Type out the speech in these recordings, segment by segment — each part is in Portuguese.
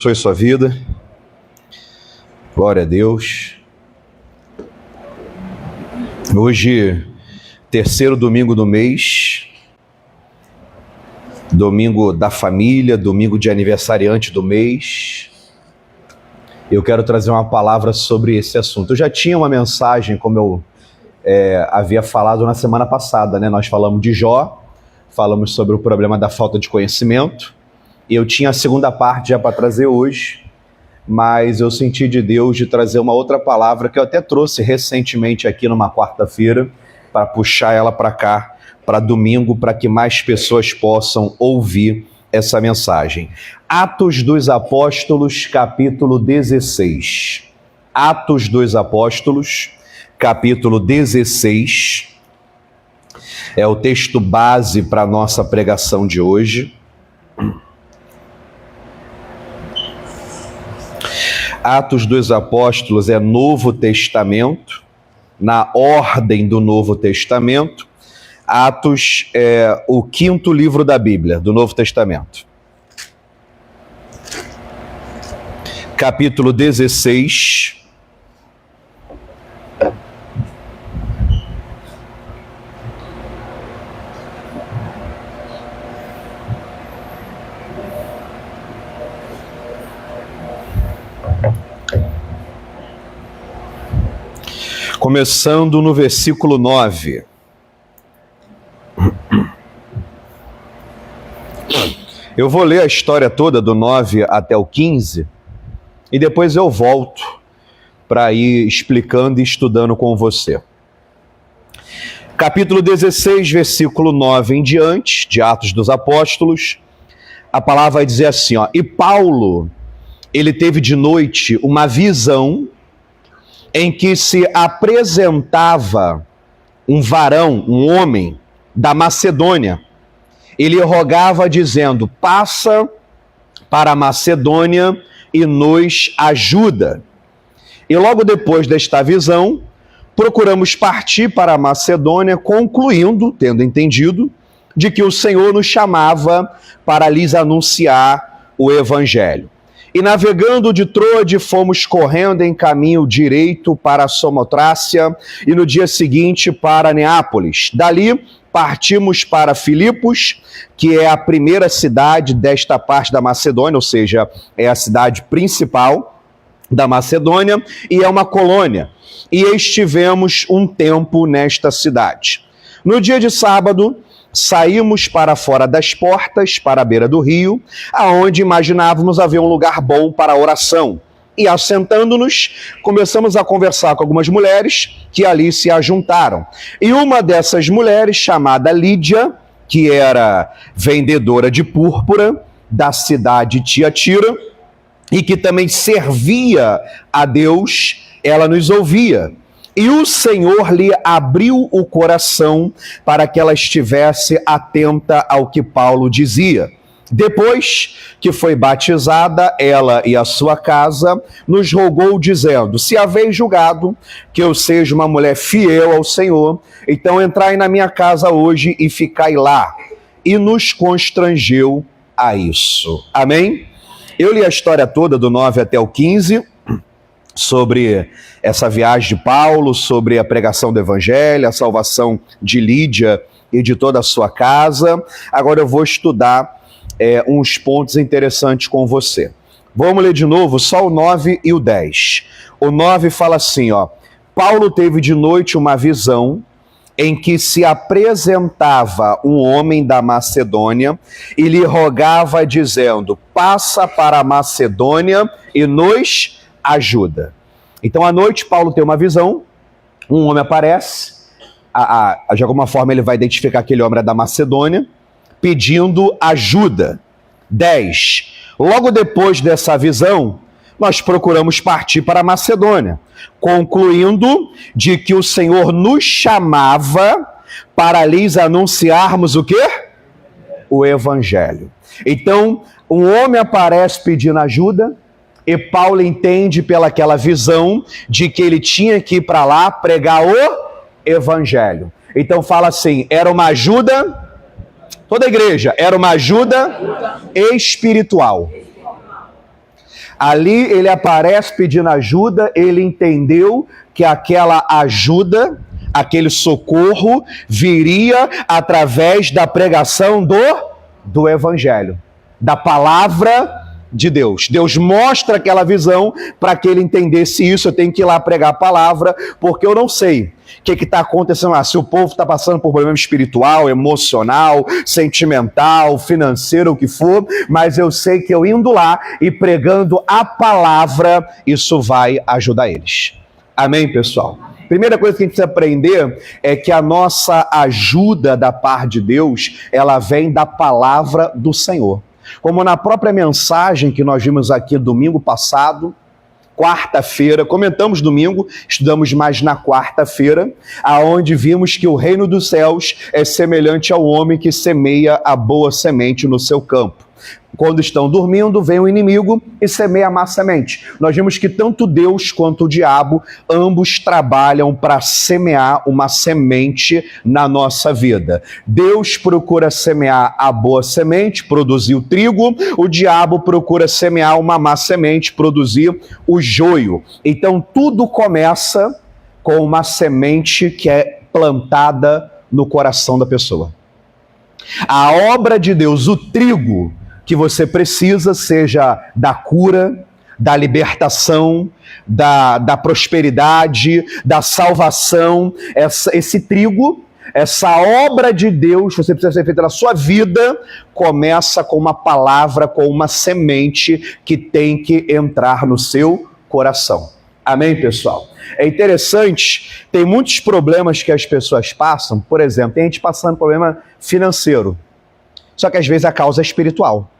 Abençoe sua vida. Glória a Deus. Hoje, terceiro domingo do mês, domingo da família, domingo de aniversariante do mês. Eu quero trazer uma palavra sobre esse assunto. Eu já tinha uma mensagem, como eu havia falado na semana passada, né? Nós falamos de Jó, falamos sobre o problema da falta de conhecimento. Eu tinha a segunda parte já para trazer hoje, mas eu senti de Deus de trazer uma outra palavra que eu até trouxe recentemente aqui numa quarta-feira, para puxar ela para cá, para domingo, para que mais pessoas possam ouvir essa mensagem. Atos dos Apóstolos, capítulo 16. Atos dos Apóstolos, capítulo 16. É o texto base para a nossa pregação de hoje. Atos dos Apóstolos é Novo Testamento, na ordem do Novo Testamento. Atos é o quinto livro da Bíblia, do Novo Testamento. Capítulo 16. Começando no versículo 9. Eu vou ler a história toda do 9 até o 15 e depois eu volto para ir explicando e estudando com você. Capítulo 16, versículo 9 em diante, de Atos dos Apóstolos, a palavra vai dizer assim, ó: E Paulo, ele teve de noite uma visão em que se apresentava um varão, um homem da Macedônia. Ele rogava dizendo: passa para a Macedônia e nos ajuda. E logo depois desta visão, procuramos partir para a Macedônia, concluindo, tendo entendido, de que o Senhor nos chamava para lhes anunciar o Evangelho. E navegando de Troade, fomos correndo em caminho direito para a Samotrácia e no dia seguinte para Neápolis. Dali partimos para Filipos, que é a primeira cidade desta parte da Macedônia, ou seja, é a cidade principal da Macedônia e é uma colônia. E estivemos um tempo nesta cidade. No dia de sábado, saímos para fora das portas, para a beira do rio, aonde imaginávamos haver um lugar bom para a oração. E assentando-nos, começamos a conversar com algumas mulheres que ali se ajuntaram. E uma dessas mulheres, chamada Lídia, que era vendedora de púrpura da cidade de Tiatira, e que também servia a Deus, ela nos ouvia. E o Senhor lhe abriu o coração para que ela estivesse atenta ao que Paulo dizia. Depois que foi batizada, ela e a sua casa, nos rogou dizendo: se haveis julgado que eu seja uma mulher fiel ao Senhor, então entrai na minha casa hoje e ficai lá. E nos constrangeu a isso. Amém? Eu li a história toda do 9 até o 15, sobre essa viagem de Paulo, sobre a pregação do Evangelho, a salvação de Lídia e de toda a sua casa. Agora eu vou estudar uns pontos interessantes com você. Vamos ler de novo só o 9 e o 10. O 9 fala assim, ó: Paulo teve de noite uma visão em que se apresentava um homem da Macedônia e lhe rogava dizendo: passa para a Macedônia e nos ajuda. Então, à noite, Paulo tem uma visão, um homem aparece, de alguma forma ele vai identificar que aquele homem é da Macedônia, pedindo ajuda. 10. Logo depois dessa visão, nós procuramos partir para a Macedônia, concluindo de que o Senhor nos chamava para lhes anunciarmos o quê? O Evangelho. Então, um homem aparece pedindo ajuda, e Paulo entende pelaquela visão de que ele tinha que ir para lá pregar o Evangelho. Então fala assim, era uma ajuda, toda a igreja, era uma ajuda espiritual. Ali ele aparece pedindo ajuda, ele entendeu que aquela ajuda, aquele socorro, viria através da pregação do Evangelho, da palavra de Deus. Deus mostra aquela visão para que ele entendesse isso. Eu tenho que ir lá pregar a palavra, porque eu não sei o que está acontecendo lá. Se o povo está passando por problema espiritual, emocional, sentimental, financeiro, o que for, mas eu sei que eu indo lá e pregando a palavra, isso vai ajudar eles. Amém, pessoal? Primeira coisa que a gente precisa aprender é que a nossa ajuda da parte de Deus, ela vem da palavra do Senhor. Como na própria mensagem que nós vimos aqui domingo passado, quarta-feira, comentamos domingo, estudamos mais na quarta-feira, aonde vimos que o reino dos céus é semelhante ao homem que semeia a boa semente no seu campo. Quando estão dormindo, vem o inimigo e semeia a má semente. Nós vimos que tanto Deus quanto o diabo, ambos trabalham para semear uma semente na nossa vida. Deus procura semear a boa semente, produzir o trigo, o diabo procura semear uma má semente, produzir o joio. Então tudo começa com uma semente que é plantada no coração da pessoa. A obra de Deus, o trigo que você precisa, seja da cura, da libertação, da prosperidade, da salvação, esse trigo, essa obra de Deus, você precisa ser feita na sua vida, começa com uma palavra, com uma semente que tem que entrar no seu coração. Amém, pessoal? É interessante, tem muitos problemas que as pessoas passam, por exemplo, tem gente passando problema financeiro, só que às vezes a causa é espiritual.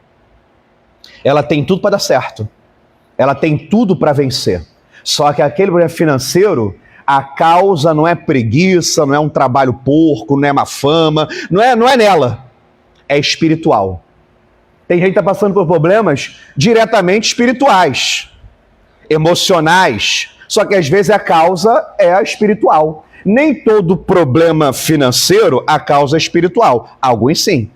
Ela tem tudo para dar certo, ela tem tudo para vencer, só que aquele problema financeiro, a causa não é preguiça, não é um trabalho porco, não é má fama, não é nela, é espiritual. Tem gente que está passando por problemas diretamente espirituais, emocionais, só que às vezes a causa é a espiritual. Nem todo problema financeiro, a causa é espiritual, alguns sim.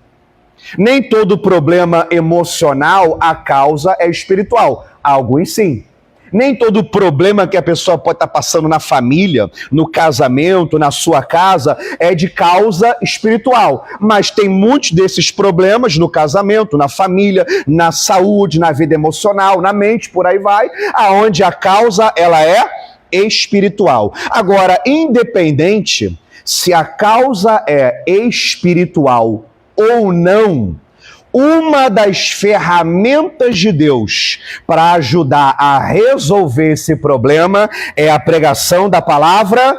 Nem todo problema emocional, a causa é espiritual, alguns sim. Nem todo problema que a pessoa pode estar passando na família, no casamento, na sua casa, é de causa espiritual. Mas tem muitos desses problemas no casamento, na família, na saúde, na vida emocional, na mente, por aí vai, aonde a causa ela é espiritual. Agora, independente se a causa é espiritual ou não, uma das ferramentas de Deus para ajudar a resolver esse problema é a pregação da palavra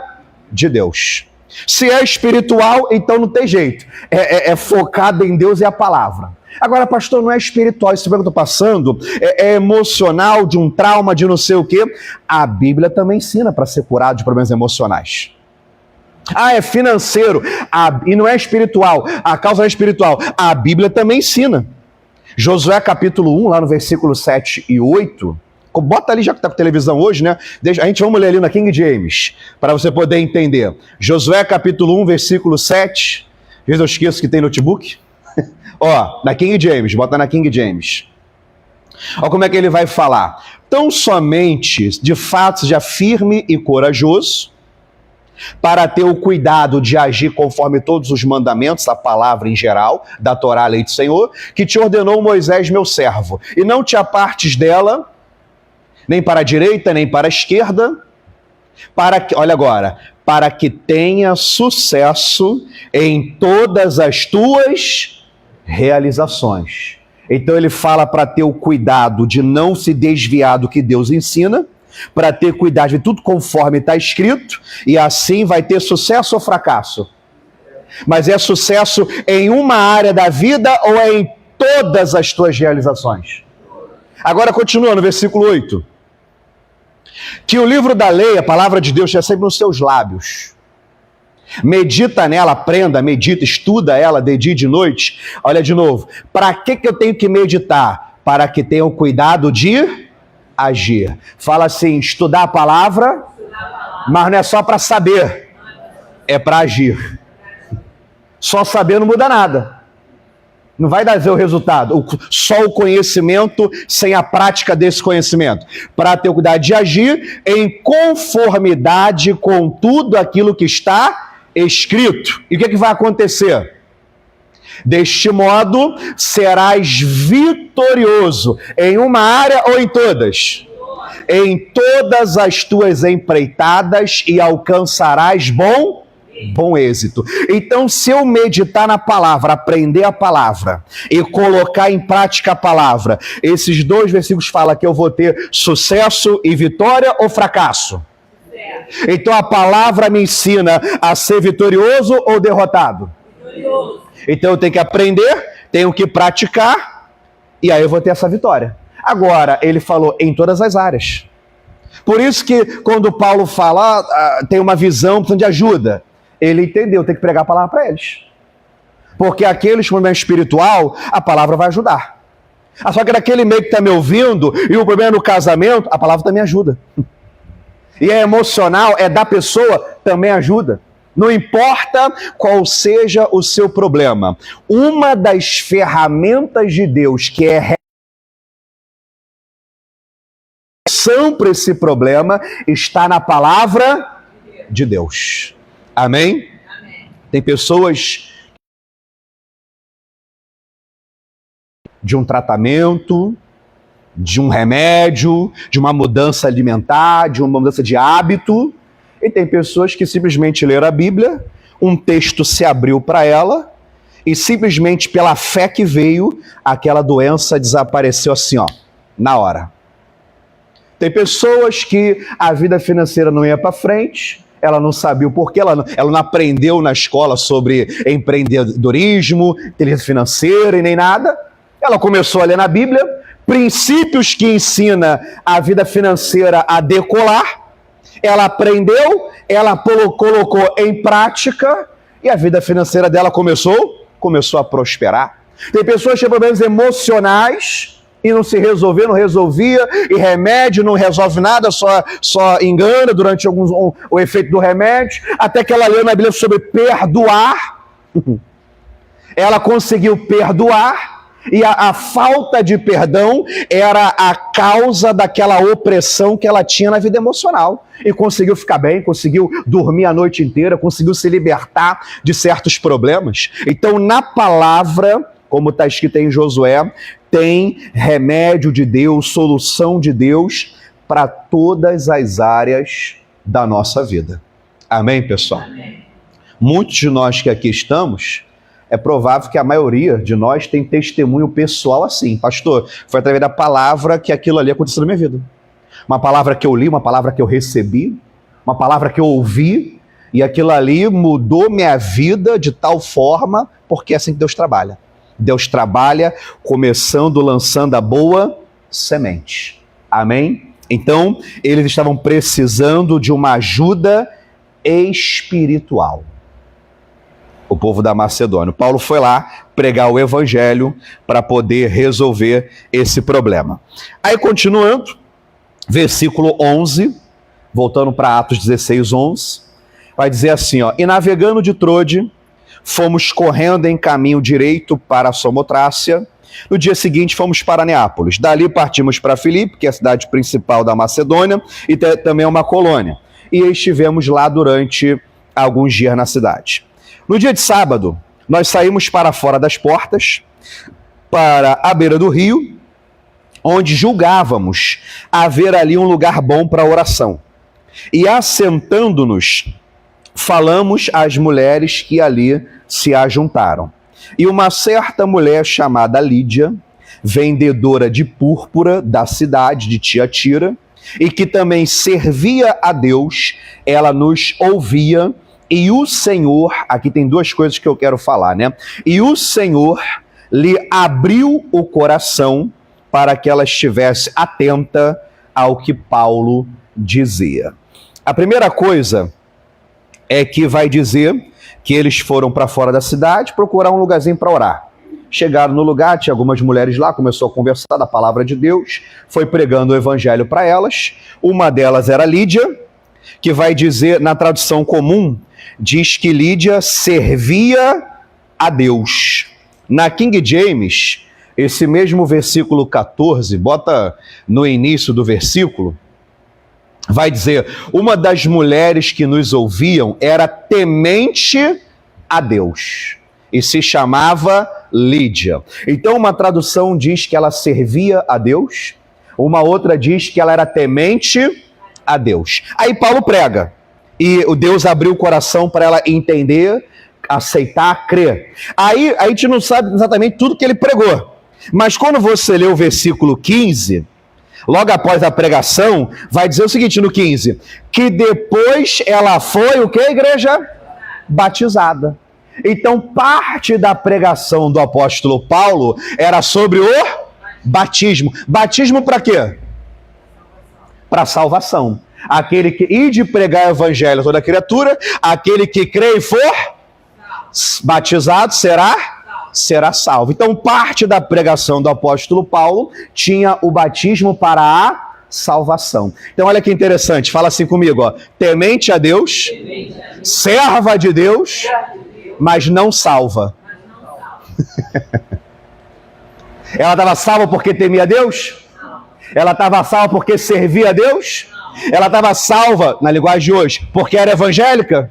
de Deus. Se é espiritual, então não tem jeito. É focado em Deus e a palavra. Agora, pastor, não é espiritual, isso que eu estou passando, é emocional, de um trauma, de não sei o quê. A Bíblia também ensina para ser curado de problemas emocionais. É financeiro, e não é espiritual, a causa não é espiritual. A Bíblia também ensina. Josué capítulo 1, lá no versículo 7 e 8, bota ali já que está com televisão hoje, né? Vamos ler ali na King James, para você poder entender. Josué capítulo 1, versículo 7, às vezes eu esqueço que tem notebook. Na King James, bota na King James. Olha como é que ele vai falar. Tão somente, de fato, seja firme e corajoso, para ter o cuidado de agir conforme todos os mandamentos, a palavra em geral, da Torá, a lei do Senhor, que te ordenou Moisés, meu servo. E não te apartes dela, nem para a direita, nem para a esquerda, para que tenha sucesso em todas as tuas realizações. Então ele fala para ter o cuidado de não se desviar do que Deus ensina, para ter cuidado de tudo conforme está escrito, e assim vai ter sucesso ou fracasso? Mas é sucesso em uma área da vida ou é em todas as tuas realizações? Agora continua no versículo 8. Que o livro da lei, a palavra de Deus, esteja sempre nos seus lábios. Medita nela, aprenda, medita, estuda ela de dia e de noite. Olha de novo. Para que eu tenho que meditar? Para que tenham cuidado de agir. Fala assim, estudar a palavra, mas não é só para saber, é para agir. Só saber não muda nada. Não vai dar o resultado, só o conhecimento sem a prática desse conhecimento. Para ter o cuidado de agir em conformidade com tudo aquilo que está escrito. E o que vai acontecer? Deste modo, serás vitorioso em uma área ou em todas? Em todas as tuas empreitadas e alcançarás bom êxito. Então, se eu meditar na palavra, aprender a palavra e colocar em prática a palavra, esses 2 versículos falam que eu vou ter sucesso e vitória ou fracasso? Então, a palavra me ensina a ser vitorioso ou derrotado? Vitorioso. Então, eu tenho que aprender, tenho que praticar, e aí eu vou ter essa vitória. Agora, ele falou em todas as áreas. Por isso que quando Paulo fala, tem uma visão, precisando de ajuda, ele entendeu, tem que pregar a palavra para eles. Porque aqueles problemas espiritual, a palavra vai ajudar. Só que naquele meio que está me ouvindo, e o problema é no casamento, a palavra também ajuda. E é emocional, é da pessoa, também ajuda. Não importa qual seja o seu problema. Uma das ferramentas de Deus que é solução para esse problema está na palavra de Deus. Amém? Amém. Tem pessoas de um tratamento, de um remédio, de uma mudança alimentar, de uma mudança de hábito, e tem pessoas que simplesmente leram a Bíblia, um texto se abriu para ela, e simplesmente pela fé que veio, aquela doença desapareceu assim, ó, na hora. Tem pessoas que a vida financeira não ia para frente, ela não sabia o porquê, ela não aprendeu na escola sobre empreendedorismo, inteligência financeira e nem nada. Ela começou a ler na Bíblia, princípios que ensina a vida financeira a decolar. Ela aprendeu, ela colocou em prática e a vida financeira dela começou a prosperar. Tem pessoas que têm problemas emocionais e não se resolvia, não resolvia, e remédio não resolve nada, só engana durante o efeito do remédio, até que ela leu na Bíblia sobre perdoar. Ela conseguiu perdoar, e a falta de perdão era a causa daquela opressão que ela tinha na vida emocional. E conseguiu ficar bem, conseguiu dormir a noite inteira, conseguiu se libertar de certos problemas. Então, na palavra, como está escrito em Josué, tem remédio de Deus, solução de Deus para todas as áreas da nossa vida. Amém, pessoal? Amém. Muitos de nós que aqui estamos, é provável que a maioria de nós tem testemunho pessoal assim. Pastor, foi através da palavra que aquilo ali aconteceu na minha vida. Uma palavra que eu li, uma palavra que eu recebi, uma palavra que eu ouvi, e aquilo ali mudou minha vida de tal forma, porque é assim que Deus trabalha. Deus trabalha começando, lançando a boa semente. Amém? Então, eles estavam precisando de uma ajuda espiritual. O povo da Macedônia. Paulo foi lá pregar o evangelho para poder resolver esse problema. Aí, continuando, versículo 11, voltando para Atos 16, 11, vai dizer assim, ó, e navegando de Trode, fomos correndo em caminho direito para a Samotrácia. No dia seguinte, fomos para Neápolis. Dali partimos para Filipe, que é a cidade principal da Macedônia, e também é uma colônia. E estivemos lá durante alguns dias na cidade. No dia de sábado, nós saímos para fora das portas, para a beira do rio, onde julgávamos haver ali um lugar bom para oração. E assentando-nos, falamos às mulheres que ali se ajuntaram. E uma certa mulher chamada Lídia, vendedora de púrpura da cidade de Tiatira, e que também servia a Deus, ela nos ouvia, e o Senhor, aqui tem duas coisas que eu quero falar, né? E o Senhor lhe abriu o coração para que ela estivesse atenta ao que Paulo dizia. A primeira coisa é que vai dizer que eles foram para fora da cidade procurar um lugarzinho para orar. Chegaram no lugar, tinha algumas mulheres lá, começou a conversar da palavra de Deus, foi pregando o evangelho para elas. Uma delas era Lídia, que vai dizer, na tradução comum, diz que Lídia servia a Deus. Na King James, esse mesmo versículo 14, bota no início do versículo, vai dizer: uma das mulheres que nos ouviam era temente a Deus e se chamava Lídia. Então uma tradução diz que ela servia a Deus, uma outra diz que ela era temente a Deus. Aí Paulo prega, e o Deus abriu o coração para ela entender, aceitar, crer. Aí a gente não sabe exatamente tudo que ele pregou, mas quando você lê o versículo 15, logo após a pregação, vai dizer o seguinte no 15, que depois ela foi, o que, igreja? Batizada. Então parte da pregação do apóstolo Paulo era sobre o batismo. Batismo para quê? Para salvação. Aquele que ide pregar o evangelho a toda criatura, aquele que crê e for batizado será salvo. Então parte da pregação do apóstolo Paulo tinha o batismo para a salvação. Então olha que interessante, fala assim comigo, ó. Temente a Deus, serva de Deus, mas não salva. Ela estava salva porque temia a Deus? Ela estava salva porque servia a Deus? Ela estava salva, na linguagem de hoje, porque era evangélica?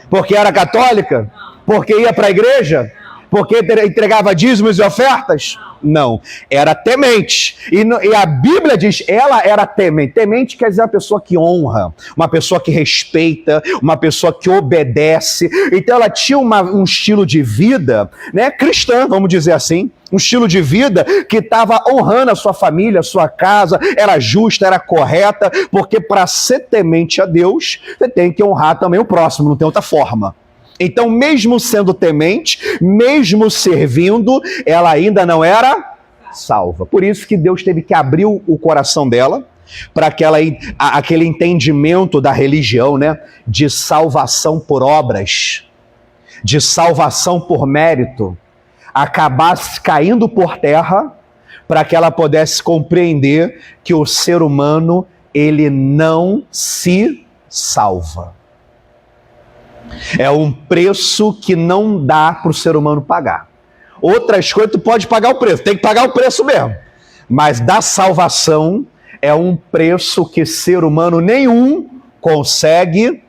Porque era católica? Porque ia para a igreja? Porque entregava dízimos e ofertas? Não, era temente. E a Bíblia diz, ela era temente. Temente quer dizer uma pessoa que honra, uma pessoa que respeita, uma pessoa que obedece. Então ela tinha um estilo de vida, né, cristã, vamos dizer assim. Um estilo de vida que estava honrando a sua família, a sua casa, era justa, era correta, porque para ser temente a Deus, você tem que honrar também o próximo, não tem outra forma. Então, mesmo sendo temente, mesmo servindo, ela ainda não era salva. Por isso que Deus teve que abrir o coração dela, para aquele entendimento da religião, né, de salvação por obras, de salvação por mérito, acabasse caindo por terra, para que ela pudesse compreender que o ser humano, ele não se salva. É um preço que não dá para o ser humano pagar. Outras coisas tu pode pagar o preço, tem que pagar o preço mesmo. Mas da salvação é um preço que ser humano nenhum consegue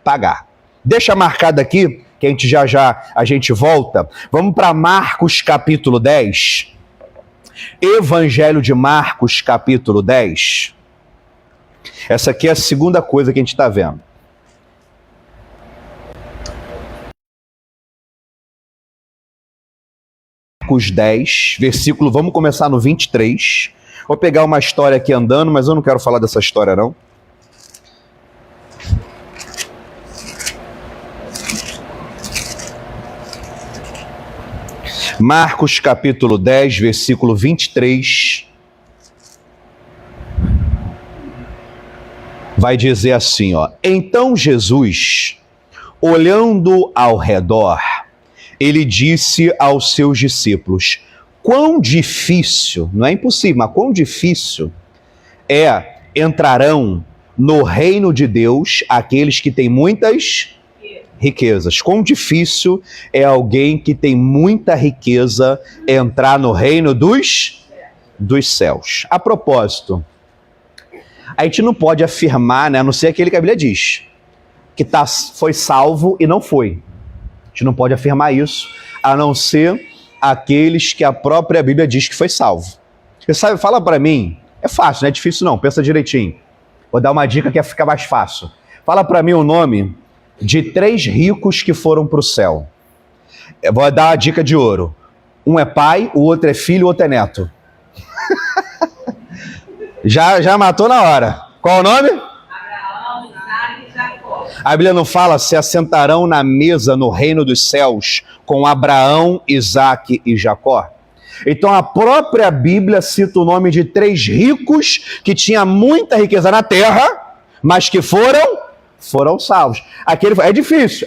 pagar. Deixa marcado aqui, que a gente já a gente volta. Vamos para Marcos capítulo 10. Evangelho de Marcos capítulo 10. Essa aqui é a segunda coisa que a gente está vendo. Marcos 10, versículo, vamos começar no 23. Vou pegar uma história aqui andando, mas eu não quero falar dessa história não. Marcos capítulo 10, versículo 23. Vai dizer assim, ó. Então Jesus, olhando ao redor, ele disse aos seus discípulos, quão difícil, não é impossível, mas quão difícil entrarão no reino de Deus aqueles que têm muitas riquezas. Quão difícil é alguém que tem muita riqueza entrar no reino dos céus. A propósito, a gente não pode afirmar, né, a não ser aquele que a Bíblia diz, que foi salvo e não foi. A gente não pode afirmar isso, a não ser aqueles que a própria Bíblia diz que foi salvo. Você sabe, fala para mim, é fácil, não é difícil não, pensa direitinho. Vou dar uma dica que fica mais fácil. Fala para mim o nome de 3 ricos que foram para o céu. Eu vou dar a dica de ouro. Um é pai, o outro é filho, o outro é neto. já matou na hora. Qual o nome? A Bíblia não fala se assentarão na mesa no reino dos céus com Abraão, Isaque e Jacó? Então a própria Bíblia cita o nome de 3 ricos que tinham muita riqueza na terra, mas que foram salvos. É difícil,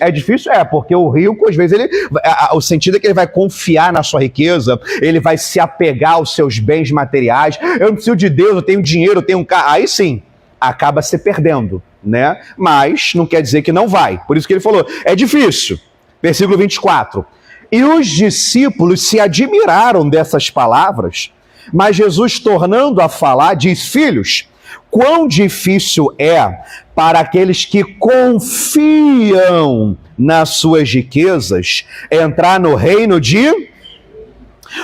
porque o rico, às vezes, o sentido é que ele vai confiar na sua riqueza, ele vai se apegar aos seus bens materiais. Eu não preciso de Deus, eu tenho dinheiro, eu tenho um carro. Aí sim, acaba se perdendo, né? Mas não quer dizer que não vai. Por isso que ele falou, é difícil. Versículo 24. E os discípulos se admiraram dessas palavras, mas Jesus, tornando a falar, diz: filhos, quão difícil é para aqueles que confiam nas suas riquezas entrar no reino de...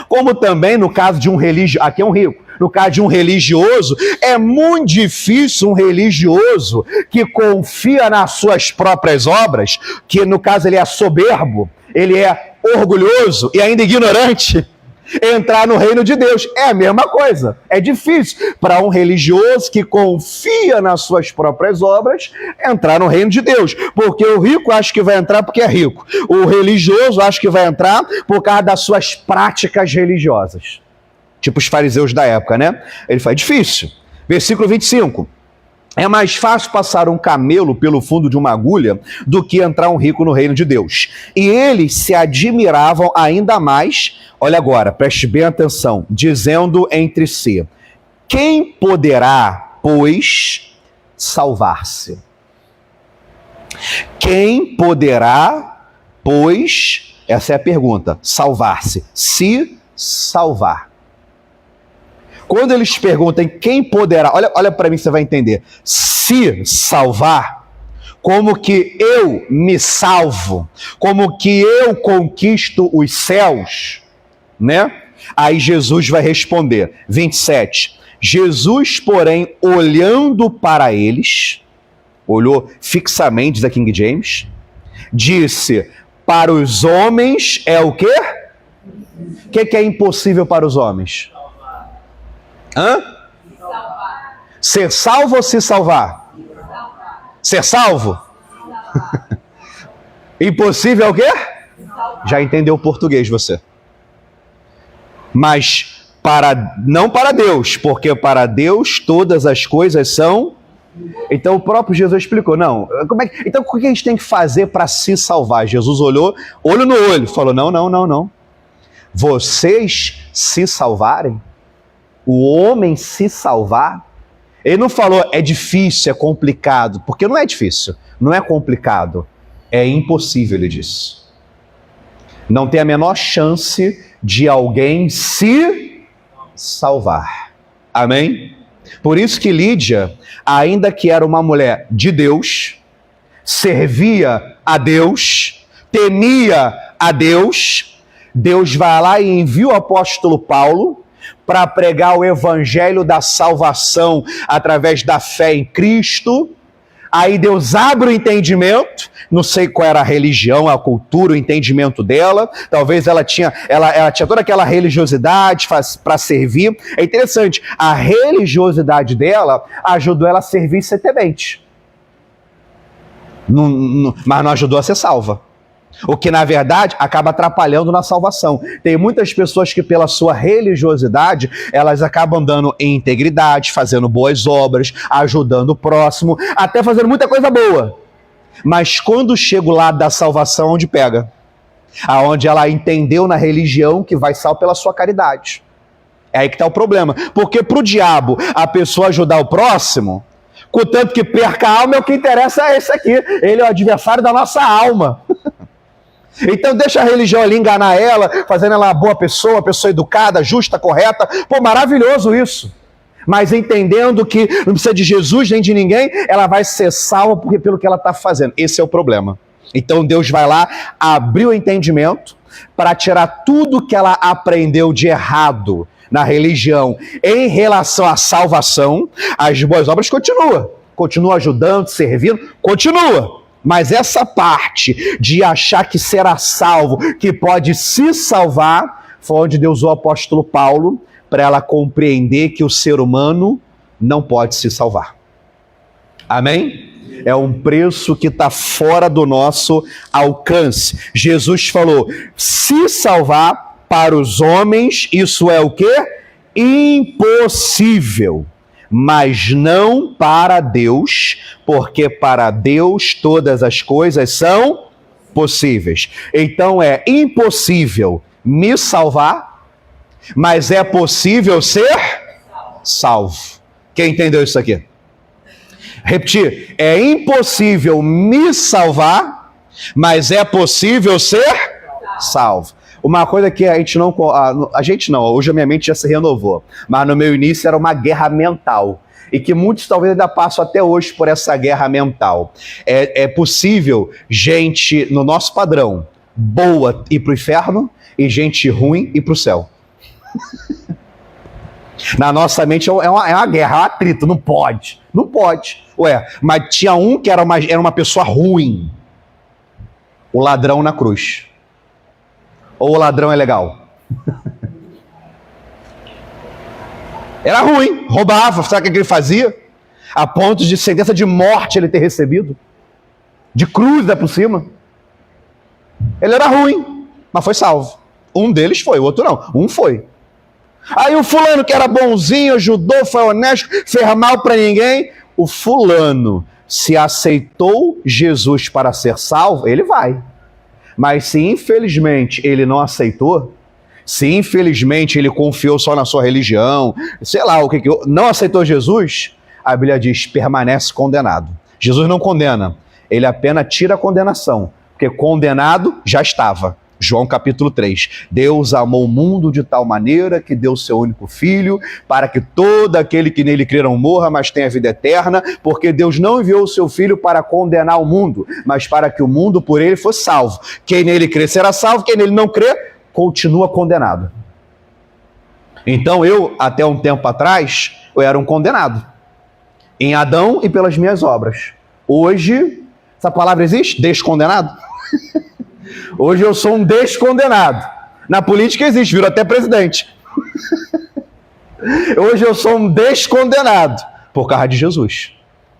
Como também no caso de um religioso, aqui é um rico, no caso de um religioso, é muito difícil um religioso que confia nas suas próprias obras, que no caso ele é soberbo, ele é orgulhoso e ainda ignorante, entrar no reino de Deus. É a mesma coisa. É difícil para um religioso que confia nas suas próprias obras entrar no reino de Deus. Porque o rico acha que vai entrar porque é rico. O religioso acha que vai entrar por causa das suas práticas religiosas. Tipo os fariseus da época, né? Ele fala: é difícil. Versículo 25. É mais fácil passar um camelo pelo fundo de uma agulha do que entrar um rico no reino de Deus. E eles se admiravam ainda mais, olha agora, preste bem atenção, dizendo entre si: quem poderá, pois, salvar-se? Quem poderá, pois, essa é a pergunta, salvar-se, se salvar. Quando eles perguntam quem poderá, olha para mim, você vai entender. Se salvar, como que eu me salvo, como que eu conquisto os céus, né? Aí Jesus vai responder, 27. Jesus, porém, olhando para eles, olhou fixamente, diz a King James, disse: para os homens é o quê? O que é impossível para os homens? Hã? Ser salvo ou se salvar? Ser salvo? Impossível é o quê? Já entendeu o português você. Mas não para Deus, porque para Deus todas as coisas são... Então o próprio Jesus explicou, não, então o que a gente tem que fazer para se salvar? Jesus olhou, olho no olho, falou: não. Vocês se salvarem, o homem se salvar, ele não falou é difícil, é complicado, porque não é difícil, não é complicado, é impossível, ele disse. Não tem a menor chance de alguém se salvar. Amém? Por isso que Lídia, ainda que era uma mulher de Deus, servia a Deus, temia a Deus, Deus vai lá e envia o apóstolo Paulo para pregar o evangelho da salvação através da fé em Cristo. Aí Deus abre o entendimento, não sei qual era a religião, a cultura, o entendimento dela, talvez ela tinha toda aquela religiosidade para servir. É interessante, a religiosidade dela ajudou ela a servir setemente, mas não ajudou a ser salva. O que, na verdade, acaba atrapalhando na salvação. Tem muitas pessoas que, pela sua religiosidade, elas acabam dando em integridade, fazendo boas obras, ajudando o próximo, até fazendo muita coisa boa. Mas quando chega o lado da salvação, onde pega? Aonde ela entendeu na religião que vai salvar pela sua caridade. É aí que está o problema. Porque para o diabo, a pessoa ajudar o próximo, contanto que perca a alma, é o que interessa é esse aqui. Ele é o adversário da nossa alma. Então deixa a religião ali enganar ela, fazendo ela uma boa pessoa, uma pessoa educada, justa, correta. Pô, maravilhoso isso. Mas entendendo que não precisa de Jesus nem de ninguém, ela vai ser salva pelo que ela está fazendo. Esse é o problema. Então Deus vai lá, abrir o entendimento para tirar tudo que ela aprendeu de errado na religião em relação à salvação. As boas obras continua ajudando, servindo, continua. Mas essa parte de achar que será salvo, que pode se salvar, foi onde Deus usou o apóstolo Paulo para ela compreender que o ser humano não pode se salvar. Amém? É um preço que está fora do nosso alcance. Jesus falou: se salvar para os homens, isso é o quê? Impossível. Mas não para Deus, porque para Deus todas as coisas são possíveis. Então é impossível me salvar, mas é possível ser salvo. Quem entendeu isso aqui? Repetir, é impossível me salvar, mas é possível ser salvo. Uma coisa que a gente não... A gente não, hoje a minha mente já se renovou. Mas no meu início era uma guerra mental. E que muitos talvez ainda passam até hoje por essa guerra mental. É possível gente, no nosso padrão, boa ir para o inferno e gente ruim ir para o céu. Na nossa mente é uma guerra, é um atrito, não pode. Não pode. Ué, mas tinha um que era uma pessoa ruim. O ladrão na cruz. Ou o ladrão é legal? Era ruim, roubava, sabe o que ele fazia? A ponto de sentença de morte ele ter recebido. De cruz por cima. Ele era ruim, mas foi salvo. Um deles foi, o outro não. Um foi. Aí o fulano que era bonzinho, ajudou, foi honesto, fez mal para ninguém. O fulano, se aceitou Jesus para ser salvo, ele vai. Mas se infelizmente ele não aceitou, se infelizmente ele confiou só na sua religião, sei lá o que, não aceitou Jesus, a Bíblia diz, permanece condenado. Jesus não condena, ele apenas tira a condenação, porque condenado já estava. João capítulo 3. Deus amou o mundo de tal maneira que deu seu único filho, para que todo aquele que nele crê não morra, mas tenha vida eterna, porque Deus não enviou o seu filho para condenar o mundo, mas para que o mundo por ele fosse salvo. Quem nele crê será salvo, quem nele não crê, continua condenado. Então eu, até um tempo atrás, eu era um condenado. Em Adão e pelas minhas obras. Hoje, essa palavra existe? Descondenado? Hoje eu sou um descondenado. Na política existe, virou até presidente. Hoje eu sou um descondenado por causa de Jesus.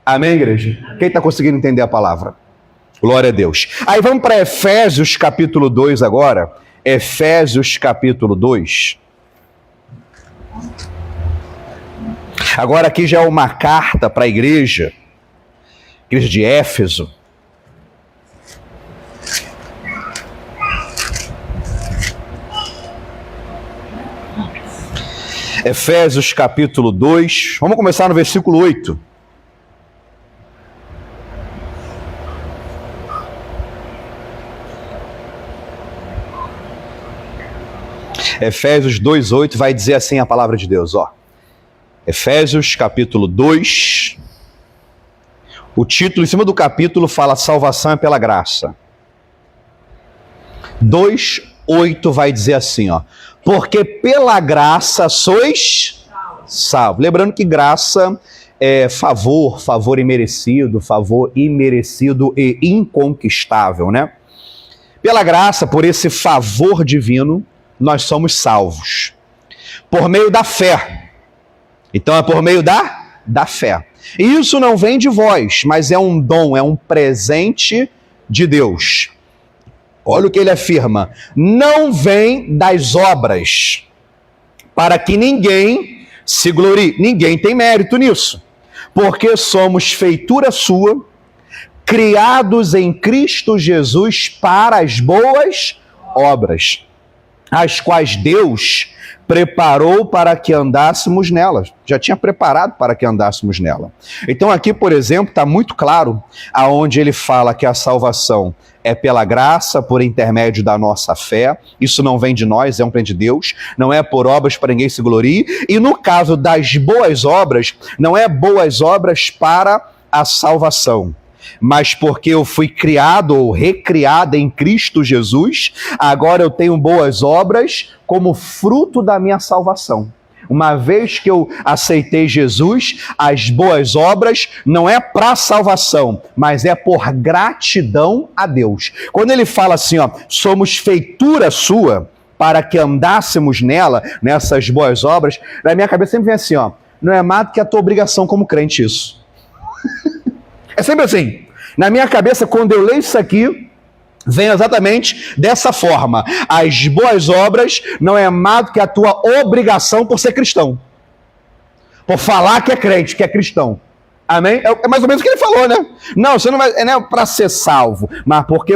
Amém, igreja? Quem está conseguindo entender a palavra? Glória a Deus. Aí vamos para Efésios capítulo 2 agora. Efésios capítulo 2. Agora aqui já é uma carta para a igreja de Éfeso. Efésios capítulo 2, vamos começar no versículo 8. Efésios 2:8 vai dizer assim a palavra de Deus, ó. Efésios capítulo 2, o título em cima do capítulo fala salvação é pela graça. 2:8 vai dizer assim, ó. Porque pela graça sois salvos. Lembrando que graça é favor imerecido, favor imerecido e inconquistável, né? Pela graça, por esse favor divino, nós somos salvos. Por meio da fé. Então é por meio da fé. E isso não vem de vós, mas é um dom, é um presente de Deus. Olha o que ele afirma. Não vem das obras, para que ninguém se glorie. Ninguém tem mérito nisso. Porque somos feitura sua, criados em Cristo Jesus para as boas obras, as quais Deus preparou para que andássemos nelas. Já tinha preparado para que andássemos nela. Então aqui, por exemplo, está muito claro aonde ele fala que a salvação é pela graça, por intermédio da nossa fé. Isso não vem de nós, é um presente de Deus. Não é por obras para ninguém se glorie. E no caso das boas obras, não é boas obras para a salvação, mas porque eu fui criado ou recriado em Cristo Jesus, agora eu tenho boas obras como fruto da minha salvação. Uma vez que eu aceitei Jesus, as boas obras não é para salvação, mas é por gratidão a Deus. Quando ele fala assim, ó, somos feitura sua, para que andássemos nela, nessas boas obras, na minha cabeça sempre vem assim, ó, não é mais do que a tua obrigação como crente isso. É sempre assim. Na minha cabeça, quando eu leio isso aqui, vem exatamente dessa forma. As boas obras não é mais do que a tua obrigação por ser cristão. Por falar que é crente, que é cristão. Amém? É mais ou menos o que ele falou, né? Não, você não vai, não é para ser salvo, mas porque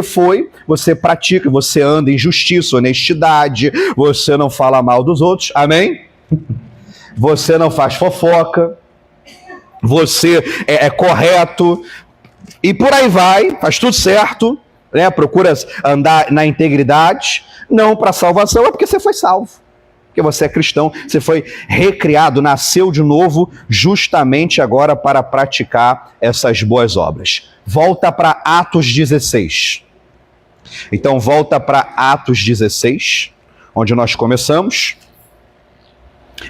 você pratica, você anda em justiça, honestidade, você não fala mal dos outros. Amém? Você não faz fofoca. Você é correto, e por aí vai, faz tudo certo, né? Procura andar na integridade, não para salvação, é porque você foi salvo. Porque você é cristão, você foi recriado, nasceu de novo, justamente agora para praticar essas boas obras. Volta para Atos 16. Então volta para Atos 16, onde nós começamos.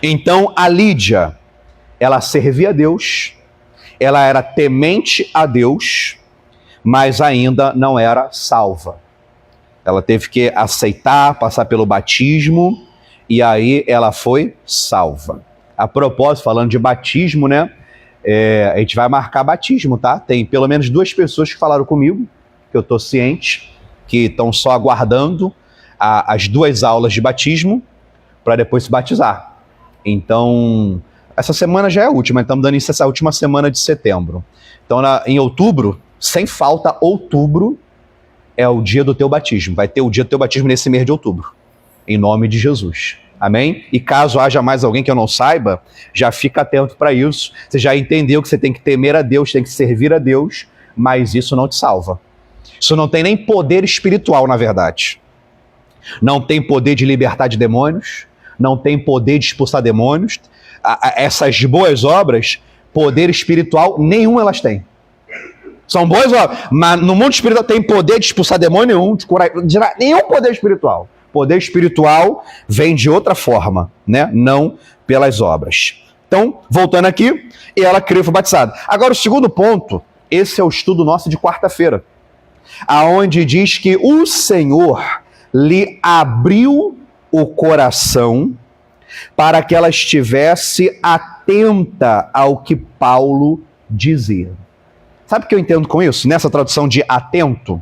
Então a Lídia, ela servia a Deus, ela era temente a Deus, mas ainda não era salva. Ela teve que aceitar, passar pelo batismo, e aí ela foi salva. A propósito, falando de batismo, né? A gente vai marcar batismo, tá? Tem pelo menos 2 pessoas que falaram comigo, que eu estou ciente, que estão só aguardando as 2 aulas de batismo para depois se batizar. Então, essa semana já é a última, estamos dando isso essa última semana de setembro. Então, em outubro, sem falta, outubro é o dia do teu batismo. Vai ter o dia do teu batismo nesse mês de outubro, em nome de Jesus. Amém? E caso haja mais alguém que eu não saiba, já fica atento para isso. Você já entendeu que você tem que temer a Deus, tem que servir a Deus, mas isso não te salva. Isso não tem nem poder espiritual, na verdade. Não tem poder de libertar de demônios, não tem poder de expulsar demônios. Essas boas obras, poder espiritual, nenhum elas têm. São boas obras, mas no mundo espiritual tem poder de expulsar demônio nenhum, de curar, nenhum poder espiritual. Poder espiritual vem de outra forma, né? Não pelas obras. Então, voltando aqui, e ela creu e foi batizada. Agora, o segundo ponto, esse é o estudo nosso de quarta-feira, aonde diz que o Senhor lhe abriu o coração para que ela estivesse atenta ao que Paulo dizia. Sabe o que eu entendo com isso? Nessa tradução de atento,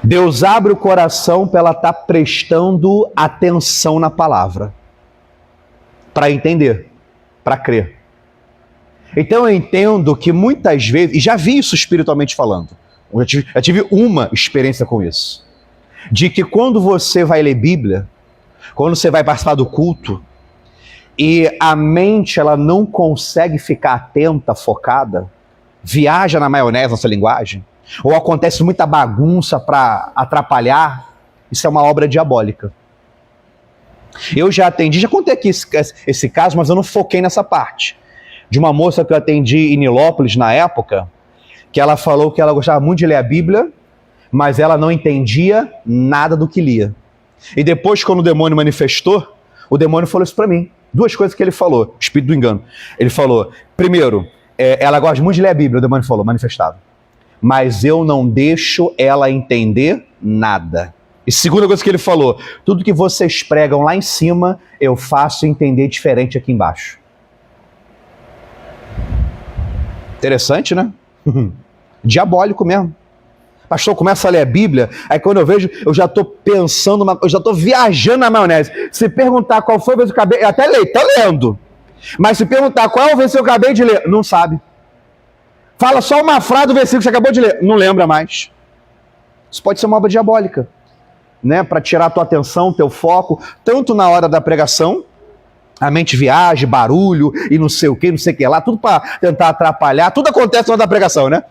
Deus abre o coração para ela estar prestando atenção na palavra, para entender, para crer. Então eu entendo que muitas vezes, e já vi isso espiritualmente falando, eu tive uma experiência com isso, de que quando você vai ler Bíblia, quando você vai participar do culto, e a mente ela não consegue ficar atenta, focada, viaja na maionese, nossa linguagem, ou acontece muita bagunça para atrapalhar, isso é uma obra diabólica. Eu já atendi, já contei aqui esse caso, mas eu não foquei nessa parte. De uma moça que eu atendi em Nilópolis na época, que ela falou que ela gostava muito de ler a Bíblia, mas ela não entendia nada do que lia. E depois, quando o demônio manifestou, o demônio falou isso para mim. 2 coisas que ele falou, espírito do engano. Ele falou, primeiro, ela gosta muito de ler a Bíblia, o demônio falou, manifestado. Mas eu não deixo ela entender nada. E segunda coisa que ele falou, tudo que vocês pregam lá em cima, eu faço entender diferente aqui embaixo. Interessante, né? Diabólico mesmo. Pastor, começa a ler a Bíblia, aí quando eu vejo, eu já estou pensando, eu já estou viajando na maionese. Se perguntar qual foi o versículo que eu acabei, até leio, estou lendo. Mas se perguntar qual é o versículo que eu acabei de ler, não sabe. Fala só uma frase do versículo que você acabou de ler, não lembra mais. Isso pode ser uma obra diabólica, né? Para tirar a tua atenção, teu foco, tanto na hora da pregação, a mente viaja, barulho e não sei o que lá, tudo para tentar atrapalhar, tudo acontece na hora da pregação, né?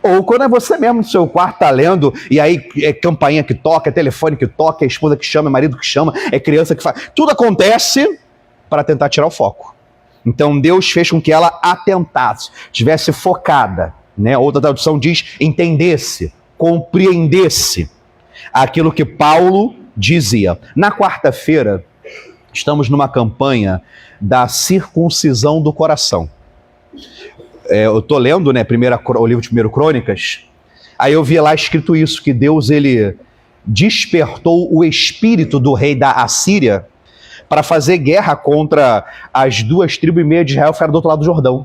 Ou quando é você mesmo no seu quarto tá lendo, e aí é campainha que toca, é telefone que toca, é esposa que chama, é marido que chama, é criança que faz. Tudo acontece para tentar tirar o foco. Então Deus fez com que ela atentasse, estivesse focada, né? Outra tradução diz entendesse, compreendesse aquilo que Paulo dizia. Na quarta-feira, estamos numa campanha da circuncisão do coração. Eu estou lendo, né, o livro de 1 Crônicas, aí eu vi lá escrito isso, que Deus ele despertou o espírito do rei da Assíria para fazer guerra contra as 2 tribos e meia de Israel que ficaram do outro lado do Jordão.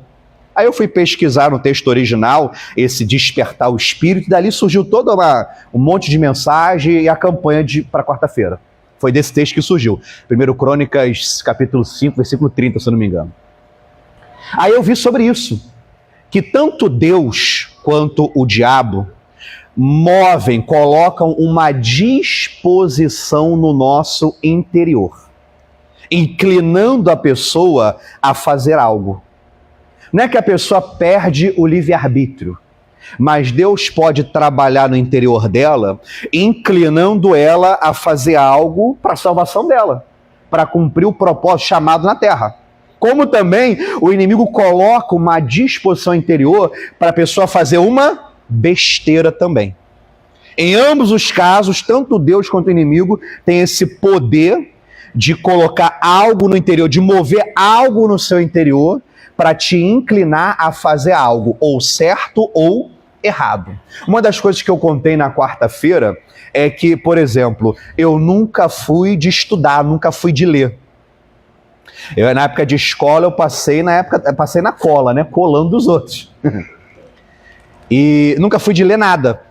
Aí eu fui pesquisar no texto original esse despertar o espírito, e dali surgiu toda um monte de mensagem e a campanha para quarta-feira. Foi desse texto que surgiu. 1 Crônicas, capítulo 5, versículo 30, se eu não me engano. Aí eu vi sobre isso, que tanto Deus quanto o diabo colocam uma disposição no nosso interior, inclinando a pessoa a fazer algo. Não é que a pessoa perde o livre-arbítrio, Mas Deus pode trabalhar no interior dela, inclinando ela a fazer algo para a salvação dela, para cumprir o propósito chamado na terra. Como também o inimigo coloca uma disposição interior para a pessoa fazer uma besteira também. Em ambos os casos, tanto Deus quanto o inimigo tem esse poder de colocar algo no interior, de mover algo no seu interior para te inclinar a fazer algo, ou certo ou errado. Uma das coisas que eu contei na quarta-feira é que, por exemplo, eu nunca fui de estudar, nunca fui de ler. Na época de escola, eu passei na cola, né? Colando os outros. E nunca fui de ler nada.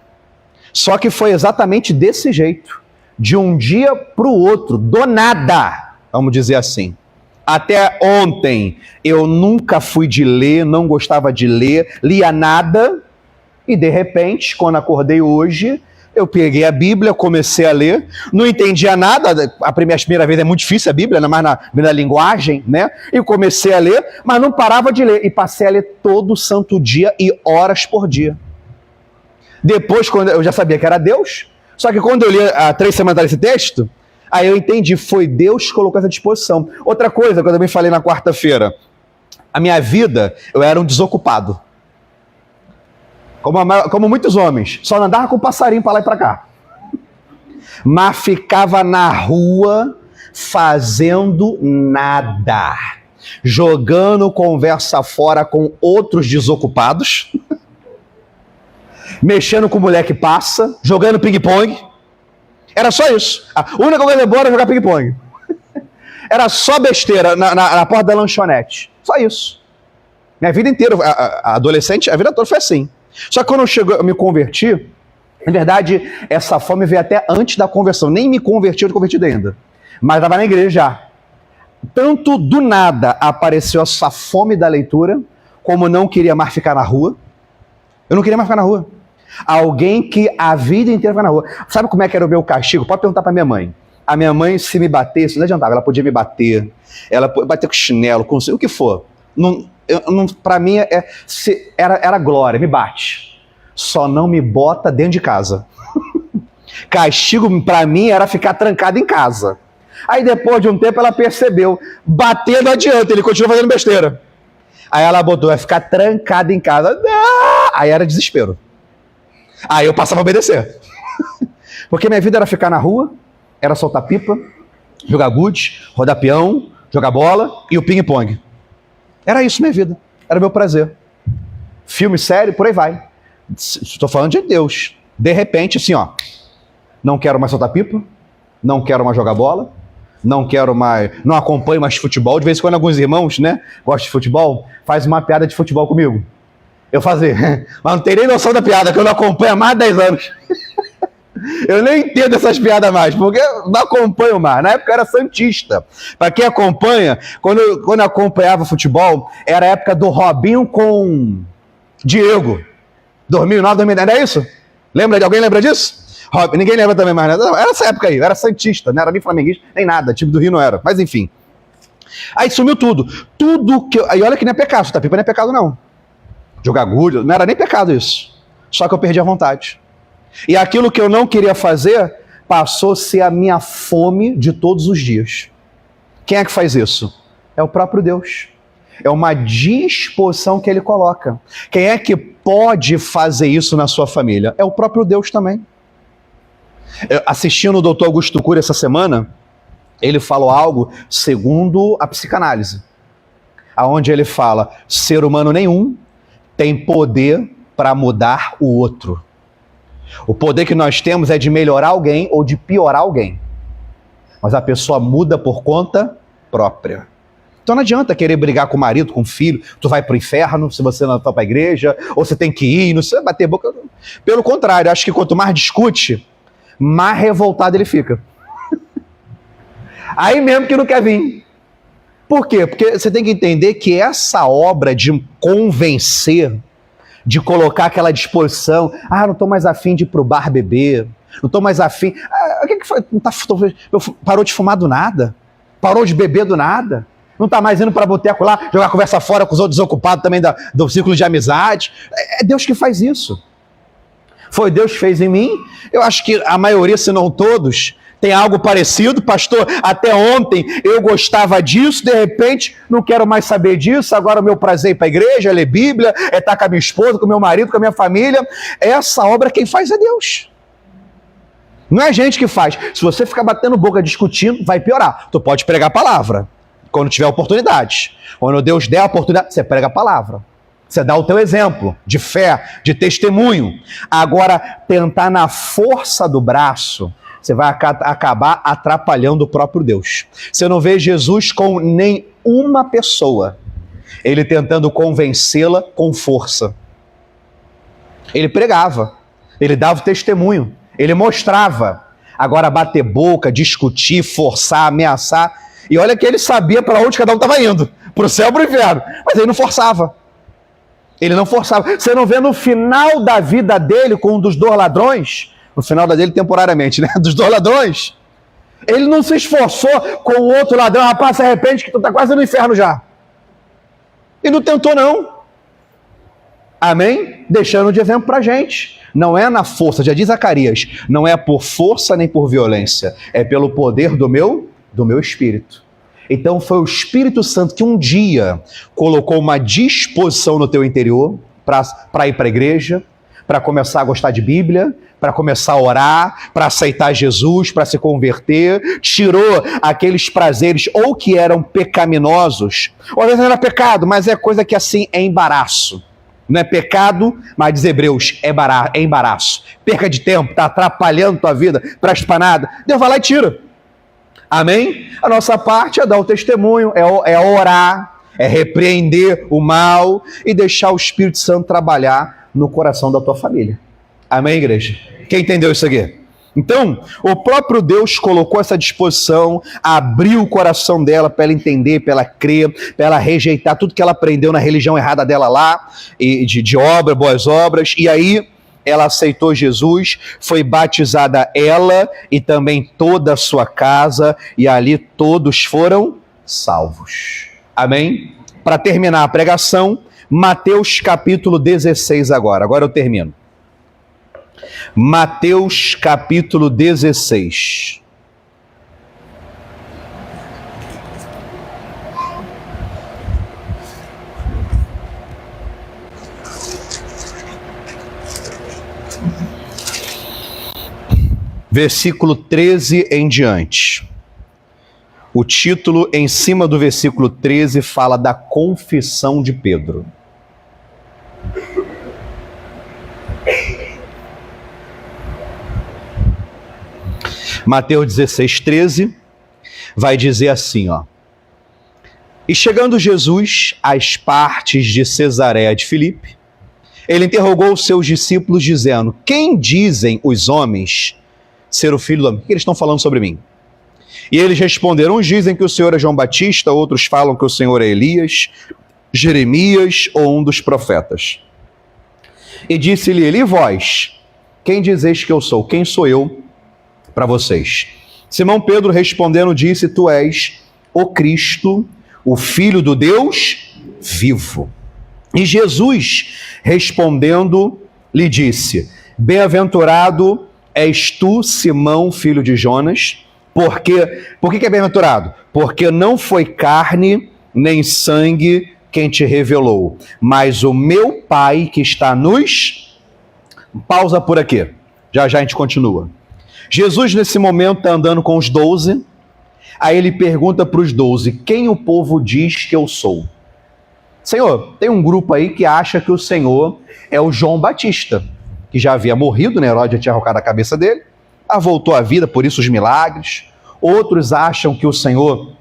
Só que foi exatamente desse jeito. De um dia para o outro, do nada, vamos dizer assim. Até ontem, eu nunca fui de ler, não gostava de ler, lia nada. E de repente, quando acordei hoje, eu peguei a Bíblia, comecei a ler, não entendia nada, a primeira vez é muito difícil a Bíblia, ainda mais na linguagem, né? E comecei a ler, mas não parava de ler, e passei a ler todo santo dia e horas por dia. Depois, quando eu já sabia que era Deus, só que quando eu li há 3 semanas esse texto, aí eu entendi, foi Deus que colocou essa disposição. Outra coisa, que eu também falei na quarta-feira, a minha vida, eu era um desocupado. Como muitos homens, só andava com passarinho para lá e para cá. Mas ficava na rua fazendo nada. Jogando conversa fora com outros desocupados. Mexendo com mulher que passa. Jogando ping-pong. Era só isso. A única coisa boa era jogar ping-pong. Era só besteira na porta da lanchonete. Só isso. Minha vida inteira, a adolescente, a vida toda foi assim. Só que quando eu me converti, na verdade, essa fome veio até antes da conversão. Nem me converti, eu não convertido ainda. Mas estava na igreja já. Tanto do nada apareceu essa fome da leitura, como não queria mais ficar na rua. Eu não queria mais ficar na rua. Alguém que a vida inteira fica na rua. Sabe como é que era o meu castigo? Pode perguntar para minha mãe. A minha mãe, se me batesse, não adiantava. Ela podia me bater. Ela podia bater com chinelo, com o que for. Para mim era glória, me bate. Só não me bota dentro de casa. Castigo para mim era ficar trancado em casa. Aí depois de um tempo ela percebeu, bater não adianta, ele continua fazendo besteira. Aí ela botou, vai ficar trancado em casa. Aí era desespero. Aí eu passava a obedecer. Porque minha vida era ficar na rua, era soltar pipa, jogar gude, rodar peão, jogar bola e o ping-pong. Era isso minha vida, era meu prazer. Filme, série, por aí vai. Estou falando de Deus. De repente, assim, ó, não quero mais soltar pipa, não quero mais jogar bola, não acompanho mais futebol. De vez em quando alguns irmãos, né, gostam de futebol, faz uma piada de futebol comigo. Eu fazia, mas não tenho nem noção da piada, que eu não acompanho há mais de 10 anos. Eu nem entendo essas piadas mais, porque não acompanho mais. Na época eu era santista. Para quem acompanha, quando eu acompanhava futebol, era a época do Robinho com Diego. 2009, 2010, não é isso? Alguém lembra disso? Ninguém lembra também mais, né? Era essa época aí, eu era santista, não era nem flamenguista, nem nada, time do Rio não era, mas enfim. Aí sumiu tudo. Aí olha que não é pecado, tá? Pipa não é pecado não. Jogar gude, não era nem pecado isso. Só que eu perdi a vontade. E aquilo que eu não queria fazer passou a ser a minha fome de todos os dias. Quem é que faz isso? É o próprio Deus. É uma disposição que Ele coloca. Quem é que pode fazer isso na sua família? É o próprio Deus também. Assistindo o Dr. Augusto Cury essa semana, ele falou algo segundo a psicanálise. Aonde ele fala, ser humano nenhum tem poder para mudar o outro. O poder que nós temos é de melhorar alguém ou de piorar alguém. Mas a pessoa muda por conta própria. Então não adianta querer brigar com o marido, com o filho, tu vai pro inferno se você não for para a igreja, ou você tem que ir, não sei, bater boca. Pelo contrário, acho que quanto mais discute, mais revoltado ele fica. Aí mesmo que não quer vir. Por quê? Porque você tem que entender que essa obra de convencer, de colocar aquela disposição, não estou mais afim de ir pro bar beber, não estou mais afim... o que foi? Parou de fumar do nada? Parou de beber do nada? Não está mais indo para boteco lá, jogar conversa fora com os outros desocupados também do círculo de amizade. É Deus que faz isso. Foi Deus que fez em mim. Eu acho que a maioria, se não todos, tem algo parecido. Pastor, até ontem eu gostava disso, de repente não quero mais saber disso, agora o meu prazer é ir para a igreja, é ler Bíblia, é estar com a minha esposa, com o meu marido, com a minha família. Essa obra quem faz é Deus. Não é a gente que faz. Se você ficar batendo boca, discutindo, vai piorar. Tu pode pregar a palavra, quando tiver oportunidade. Quando Deus der a oportunidade, você prega a palavra. Você dá o teu exemplo de fé, de testemunho. Agora, tentar na força do braço, você vai acabar atrapalhando o próprio Deus. Você não vê Jesus com nenhuma pessoa, ele tentando convencê-la com força. Ele pregava, ele dava o testemunho, ele mostrava. Agora, bater boca, discutir, forçar, ameaçar. E olha que ele sabia para onde cada um estava indo, para o céu ou para o inferno, mas ele não forçava. Ele não forçava. Você não vê no final da vida dele com um dos dois ladrões, no final da dele temporariamente, né? Dos dois ladrões, ele não se esforçou com o outro ladrão, rapaz, se arrepende que tu está quase no inferno já. E não tentou não. Amém? Deixando de exemplo para a gente. Não é na força, já diz Zacarias, não é por força nem por violência, é pelo poder do meu Espírito. Então foi o Espírito Santo que um dia colocou uma disposição no teu interior para ir para a igreja, para começar a gostar de Bíblia, para começar a orar, para aceitar Jesus, para se converter, tirou aqueles prazeres ou que eram pecaminosos, ou às vezes não era pecado, mas é coisa que assim é embaraço. Não é pecado, mas diz Hebreus, é embaraço. Perca de tempo, está atrapalhando tua vida, presta para nada. Deus vai lá e tira. Amém? A nossa parte é dar o testemunho, é orar, é repreender o mal e deixar o Espírito Santo trabalhar no coração da tua família. Amém, igreja? Quem entendeu isso aqui? Então, o próprio Deus colocou essa disposição, abriu o coração dela para ela entender, para ela crer, para ela rejeitar tudo que ela aprendeu na religião errada dela lá, e de obra, boas obras, e aí ela aceitou Jesus, foi batizada ela e também toda a sua casa, e ali todos foram salvos. Amém? Para terminar a pregação, Mateus capítulo 16 agora eu termino. Mateus capítulo 16. Versículo 13 em diante. O título em cima do versículo 13 fala da confissão de Pedro. Mateus 16, 13 vai dizer assim, ó. E chegando Jesus às partes de Cesareia de Filipe, ele interrogou os seus discípulos dizendo, quem dizem os homens ser o filho do homem? O que eles estão falando sobre mim? E eles responderam, uns dizem que o Senhor é João Batista, outros falam que o Senhor é Elias, Jeremias ou um dos profetas. E disse-lhe ele, e vós, quem dizeis que eu sou? Quem sou eu para vocês? Simão Pedro respondendo disse, tu és o Cristo, o Filho do Deus vivo. E Jesus respondendo lhe disse, bem-aventurado és tu, Simão, filho de Jonas. Por que é bem-aventurado? Porque não foi carne nem sangue quem te revelou, mas o meu Pai que está nos... Pausa por aqui, já a gente continua. Jesus nesse momento está andando com os 12, aí ele pergunta para os 12, quem o povo diz que eu sou? Senhor, tem um grupo aí que acha que o Senhor é o João Batista, que já havia morrido, né? Herodes tinha arrancado a cabeça dele, voltou à vida, por isso os milagres. Outros acham que o Senhor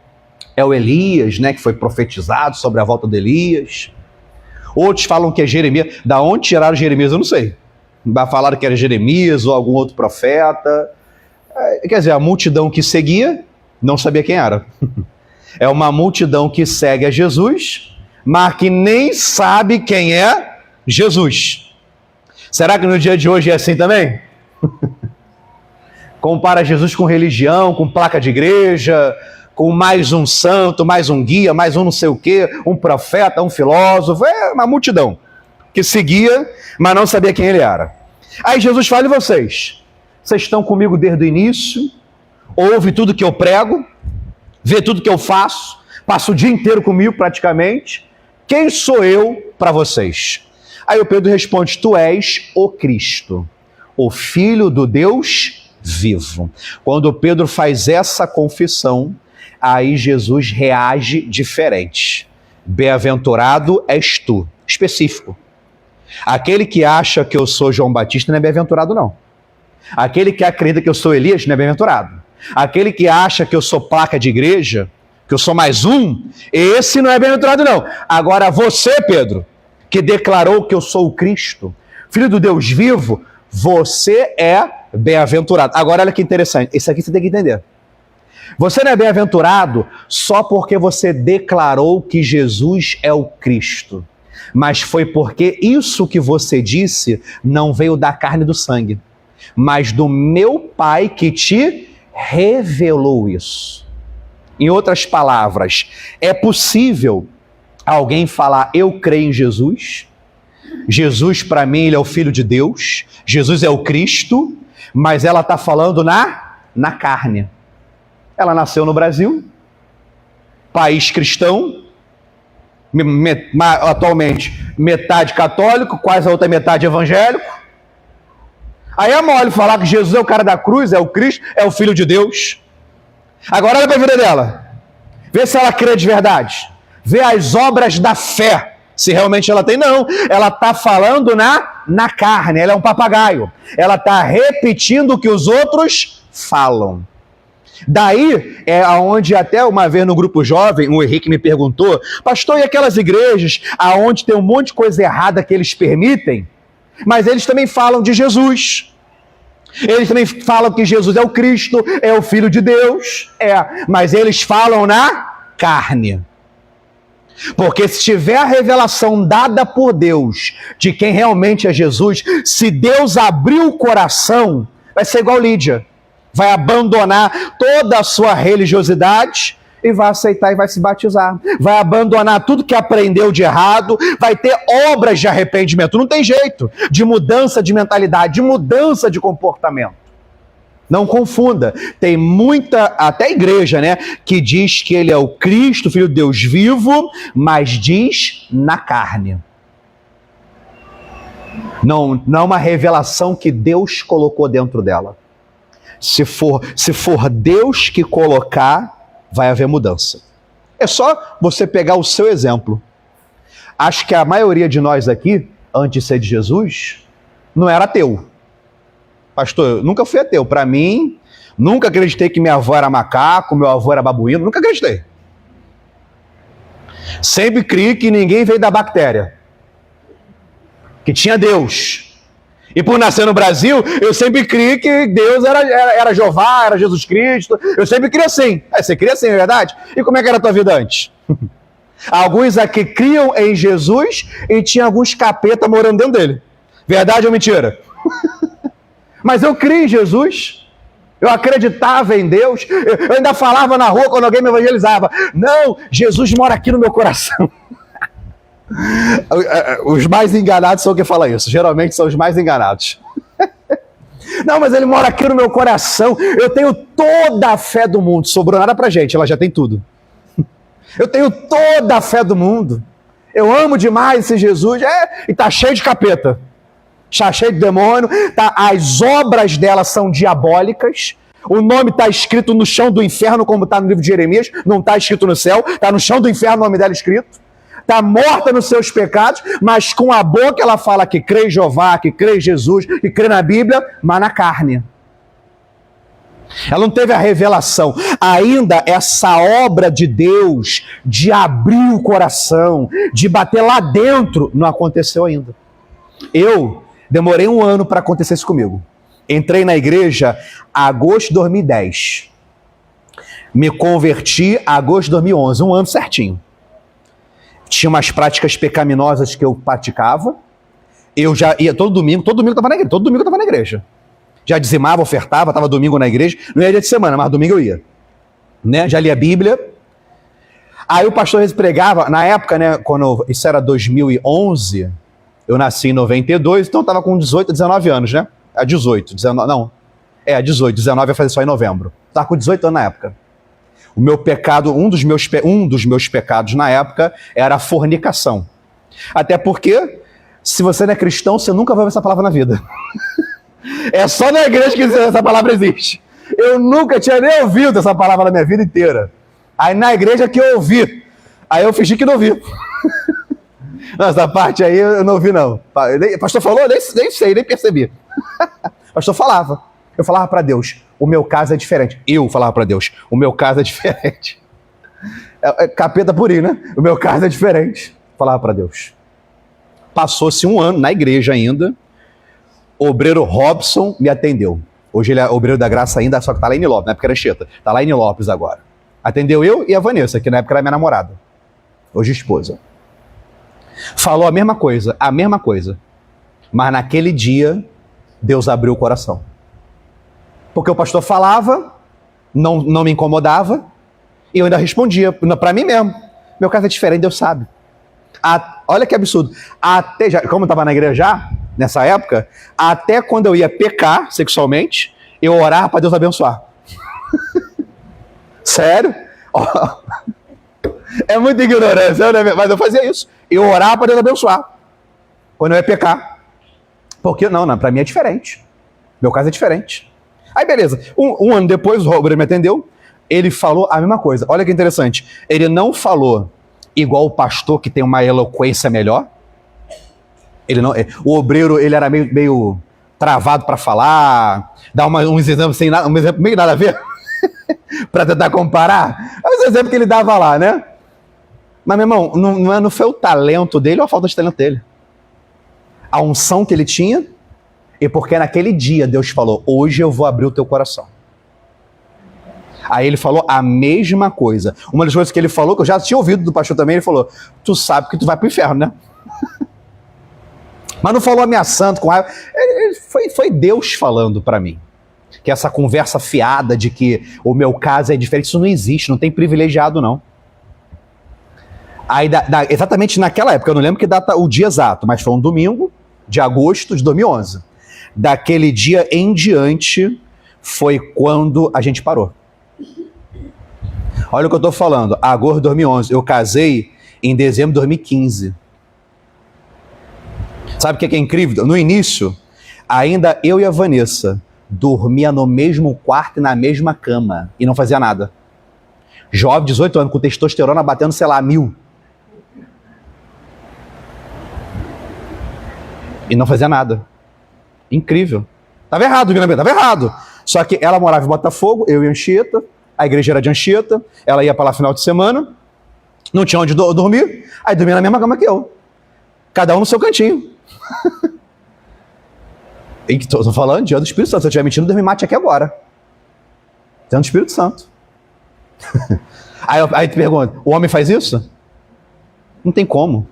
é o Elias, né? Que foi profetizado sobre a volta de Elias. Outros falam que é Jeremias. Da onde tiraram Jeremias, eu não sei. Falaram que era Jeremias ou algum outro profeta. Quer dizer, a multidão que seguia não sabia quem era. É uma multidão que segue a Jesus, mas que nem sabe quem é Jesus. Será que no dia de hoje é assim também? Compara Jesus com religião, com placa de igreja, com mais um santo, mais um guia, mais um não sei o quê, um profeta, um filósofo, uma multidão que seguia, mas não sabia quem ele era. Aí Jesus fala: e vocês? Vocês estão comigo desde o início, ouve tudo que eu prego, vê tudo que eu faço, passa o dia inteiro comigo praticamente. Quem sou eu para vocês? Aí o Pedro responde: tu és o Cristo, o Filho do Deus vivo. Quando o Pedro faz essa confissão, aí Jesus reage diferente. Bem-aventurado és tu. Específico. Aquele que acha que eu sou João Batista não é bem-aventurado, não. Aquele que acredita que eu sou Elias não é bem-aventurado. Aquele que acha que eu sou placa de igreja, que eu sou mais um, esse não é bem-aventurado, não. Agora você, Pedro, que declarou que eu sou o Cristo, Filho do Deus vivo, você é bem-aventurado. Agora olha que interessante, isso aqui você tem que entender. Você não é bem-aventurado só porque você declarou que Jesus é o Cristo, mas foi porque isso que você disse não veio da carne e do sangue, mas do meu Pai que te revelou isso. Em outras palavras, é possível alguém falar: eu creio em Jesus, Jesus para mim ele é o Filho de Deus, Jesus é o Cristo, mas ela está falando na carne. Ela nasceu no Brasil, país cristão, atualmente metade católico, quase a outra metade evangélico. Aí é mole falar que Jesus é o cara da cruz, é o Cristo, é o Filho de Deus. Agora olha para a vida dela, vê se ela crê de verdade, vê as obras da fé, se realmente ela tem. Não, ela está falando na carne, ela é um papagaio, ela está repetindo o que os outros falam. Daí é aonde até uma vez no grupo jovem, o Henrique me perguntou: pastor, e aquelas igrejas aonde tem um monte de coisa errada que eles permitem, mas eles também falam de Jesus, eles também falam que Jesus é o Cristo, é o Filho de Deus, mas eles falam na carne. Porque se tiver a revelação dada por Deus de quem realmente é Jesus, se Deus abrir o coração, vai ser igual Lídia, vai abandonar toda a sua religiosidade e vai aceitar e vai se batizar. Vai abandonar tudo que aprendeu de errado, vai ter obras de arrependimento. Não tem jeito, de mudança de mentalidade, de mudança de comportamento. Não confunda, tem muita, até igreja, né, que diz que ele é o Cristo, Filho de Deus vivo, mas diz na carne. Não é uma revelação que Deus colocou dentro dela. Se for Deus que colocar, vai haver mudança. É só você pegar o seu exemplo. Acho que a maioria de nós aqui, antes de ser de Jesus, não era ateu. Pastor, eu nunca fui ateu. Para mim, nunca acreditei que minha avó era macaco, meu avô era babuíno, nunca acreditei. Sempre criei que ninguém veio da bactéria, que tinha Deus. E por nascer no Brasil, eu sempre criei que Deus era Jeová, era Jesus Cristo. Eu sempre criei assim. Você cria assim, é verdade? E como é que era a tua vida antes? Alguns aqui criam em Jesus e tinha alguns capeta morando dentro dele. Verdade ou mentira? Mas eu criei em Jesus. Eu acreditava em Deus. Eu ainda falava na rua quando alguém me evangelizava: não, Jesus mora aqui no meu coração. Os mais enganados são quem fala isso. Geralmente são os mais enganados. Não, mas ele mora aqui no meu coração. Eu tenho toda a fé do mundo. Sobrou nada pra gente, ela já tem tudo. Eu tenho toda a fé do mundo. Eu amo demais esse Jesus. E tá cheio de capeta. Está cheio de demônio. As obras dela são diabólicas. O nome está escrito no chão do inferno, como está no livro de Jeremias. Não está escrito no céu. Está no chão do inferno o nome dela escrito. Está morta nos seus pecados, mas com a boca ela fala que crê em Jeová, que crê em Jesus, que crê na Bíblia, mas na carne. Ela não teve a revelação. Ainda essa obra de Deus, de abrir o coração, de bater lá dentro, não aconteceu ainda. Eu demorei 1 ano para acontecer isso comigo. Entrei na igreja em agosto de 2010. Me converti em agosto de 2011, 1 ano certinho. Tinha umas práticas pecaminosas que eu praticava. Eu já ia todo domingo eu estava na igreja. Todo domingo eu estava na igreja. Já dizimava, ofertava, estava domingo na igreja. Não ia dia de semana, mas domingo eu ia. né? Já li a Bíblia. Aí o pastor pregava, na época, né, quando isso era 2011, eu nasci em 92, então eu estava com 18, 19 anos, né? 18, 19, não. 18, 19 ia fazer só em novembro. Estava com 18 anos na época. O meu pecado, um dos meus pecados na época era a fornicação. Até porque, se você não é cristão, você nunca vai ver essa palavra na vida. É só na igreja que essa palavra existe. Eu nunca tinha nem ouvido essa palavra na minha vida inteira. Aí na igreja que eu ouvi. Aí eu fingi que não ouvi. Essa parte aí eu não ouvi, não. O pastor falou, nem sei, nem percebi. O pastor falava. Eu falava para Deus, o meu caso é diferente. Eu falava para Deus, o meu caso é diferente. É capeta purinho, né? O meu caso é diferente. Falava para Deus. Passou-se um ano na igreja ainda. O obreiro Robson me atendeu. Hoje ele é obreiro da graça ainda, só que tá lá em Nilópolis, na época era Anchieta. Tá lá em Nilópolis agora. Atendeu eu e a Vanessa, que na época era minha namorada. Hoje esposa. Falou a mesma coisa. Mas naquele dia, Deus abriu o coração. Porque o pastor falava, não me incomodava, e eu ainda respondia para mim mesmo. Meu caso é diferente, Deus sabe. Olha que absurdo. Como eu estava na igreja já, nessa época, até quando eu ia pecar sexualmente, eu orava para Deus abençoar. Sério? É muita ignorância, né? Mas eu fazia isso. Eu orava para Deus abençoar. Quando eu ia pecar. Porque, não, para mim é diferente. Meu caso é diferente. Aí beleza, um ano depois o obreiro me atendeu, ele falou a mesma coisa. Olha que interessante, ele não falou igual o pastor que tem uma eloquência melhor. O obreiro ele era meio travado para falar, dar uns exemplos sem nada, um exemplo meio nada a ver, para tentar comparar. É os exemplos que ele dava lá, né? Mas meu irmão, não foi o talento dele ou a falta de talento dele. A unção que ele tinha. E porque naquele dia Deus falou, hoje eu vou abrir o teu coração. Aí ele falou a mesma coisa. Uma das coisas que ele falou, que eu já tinha ouvido do pastor também, ele falou, tu sabe que tu vai pro inferno, né? Mas não falou ameaçando com raiva. Foi Deus falando para mim. Que essa conversa fiada de que o meu caso é diferente, isso não existe, não tem privilegiado não. Aí exatamente naquela época, eu não lembro que data o dia exato, mas foi um domingo de agosto de 2011. Daquele dia em diante foi quando a gente parou. Olha o que eu estou falando. Agosto de 2011. Eu casei em dezembro de 2015. Sabe o que é incrível? No início, ainda eu e a Vanessa dormia no mesmo quarto e na mesma cama. E não fazia nada. Jovem, 18 anos, com testosterona batendo, sei lá, 1000. E não fazia nada. Incrível. Tava errado, tava errado. Só que ela morava em Botafogo, eu em Anchieta, a igreja era de Anchieta, ela ia para lá final de semana, não tinha onde dormir, aí dormia na mesma cama que eu. Cada um no seu cantinho. Estou falando diante do Espírito Santo. Se eu estiver mentindo, Deus me mate aqui agora. Diante do Espírito Santo. Aí tu pergunta, o homem faz isso? Não tem como.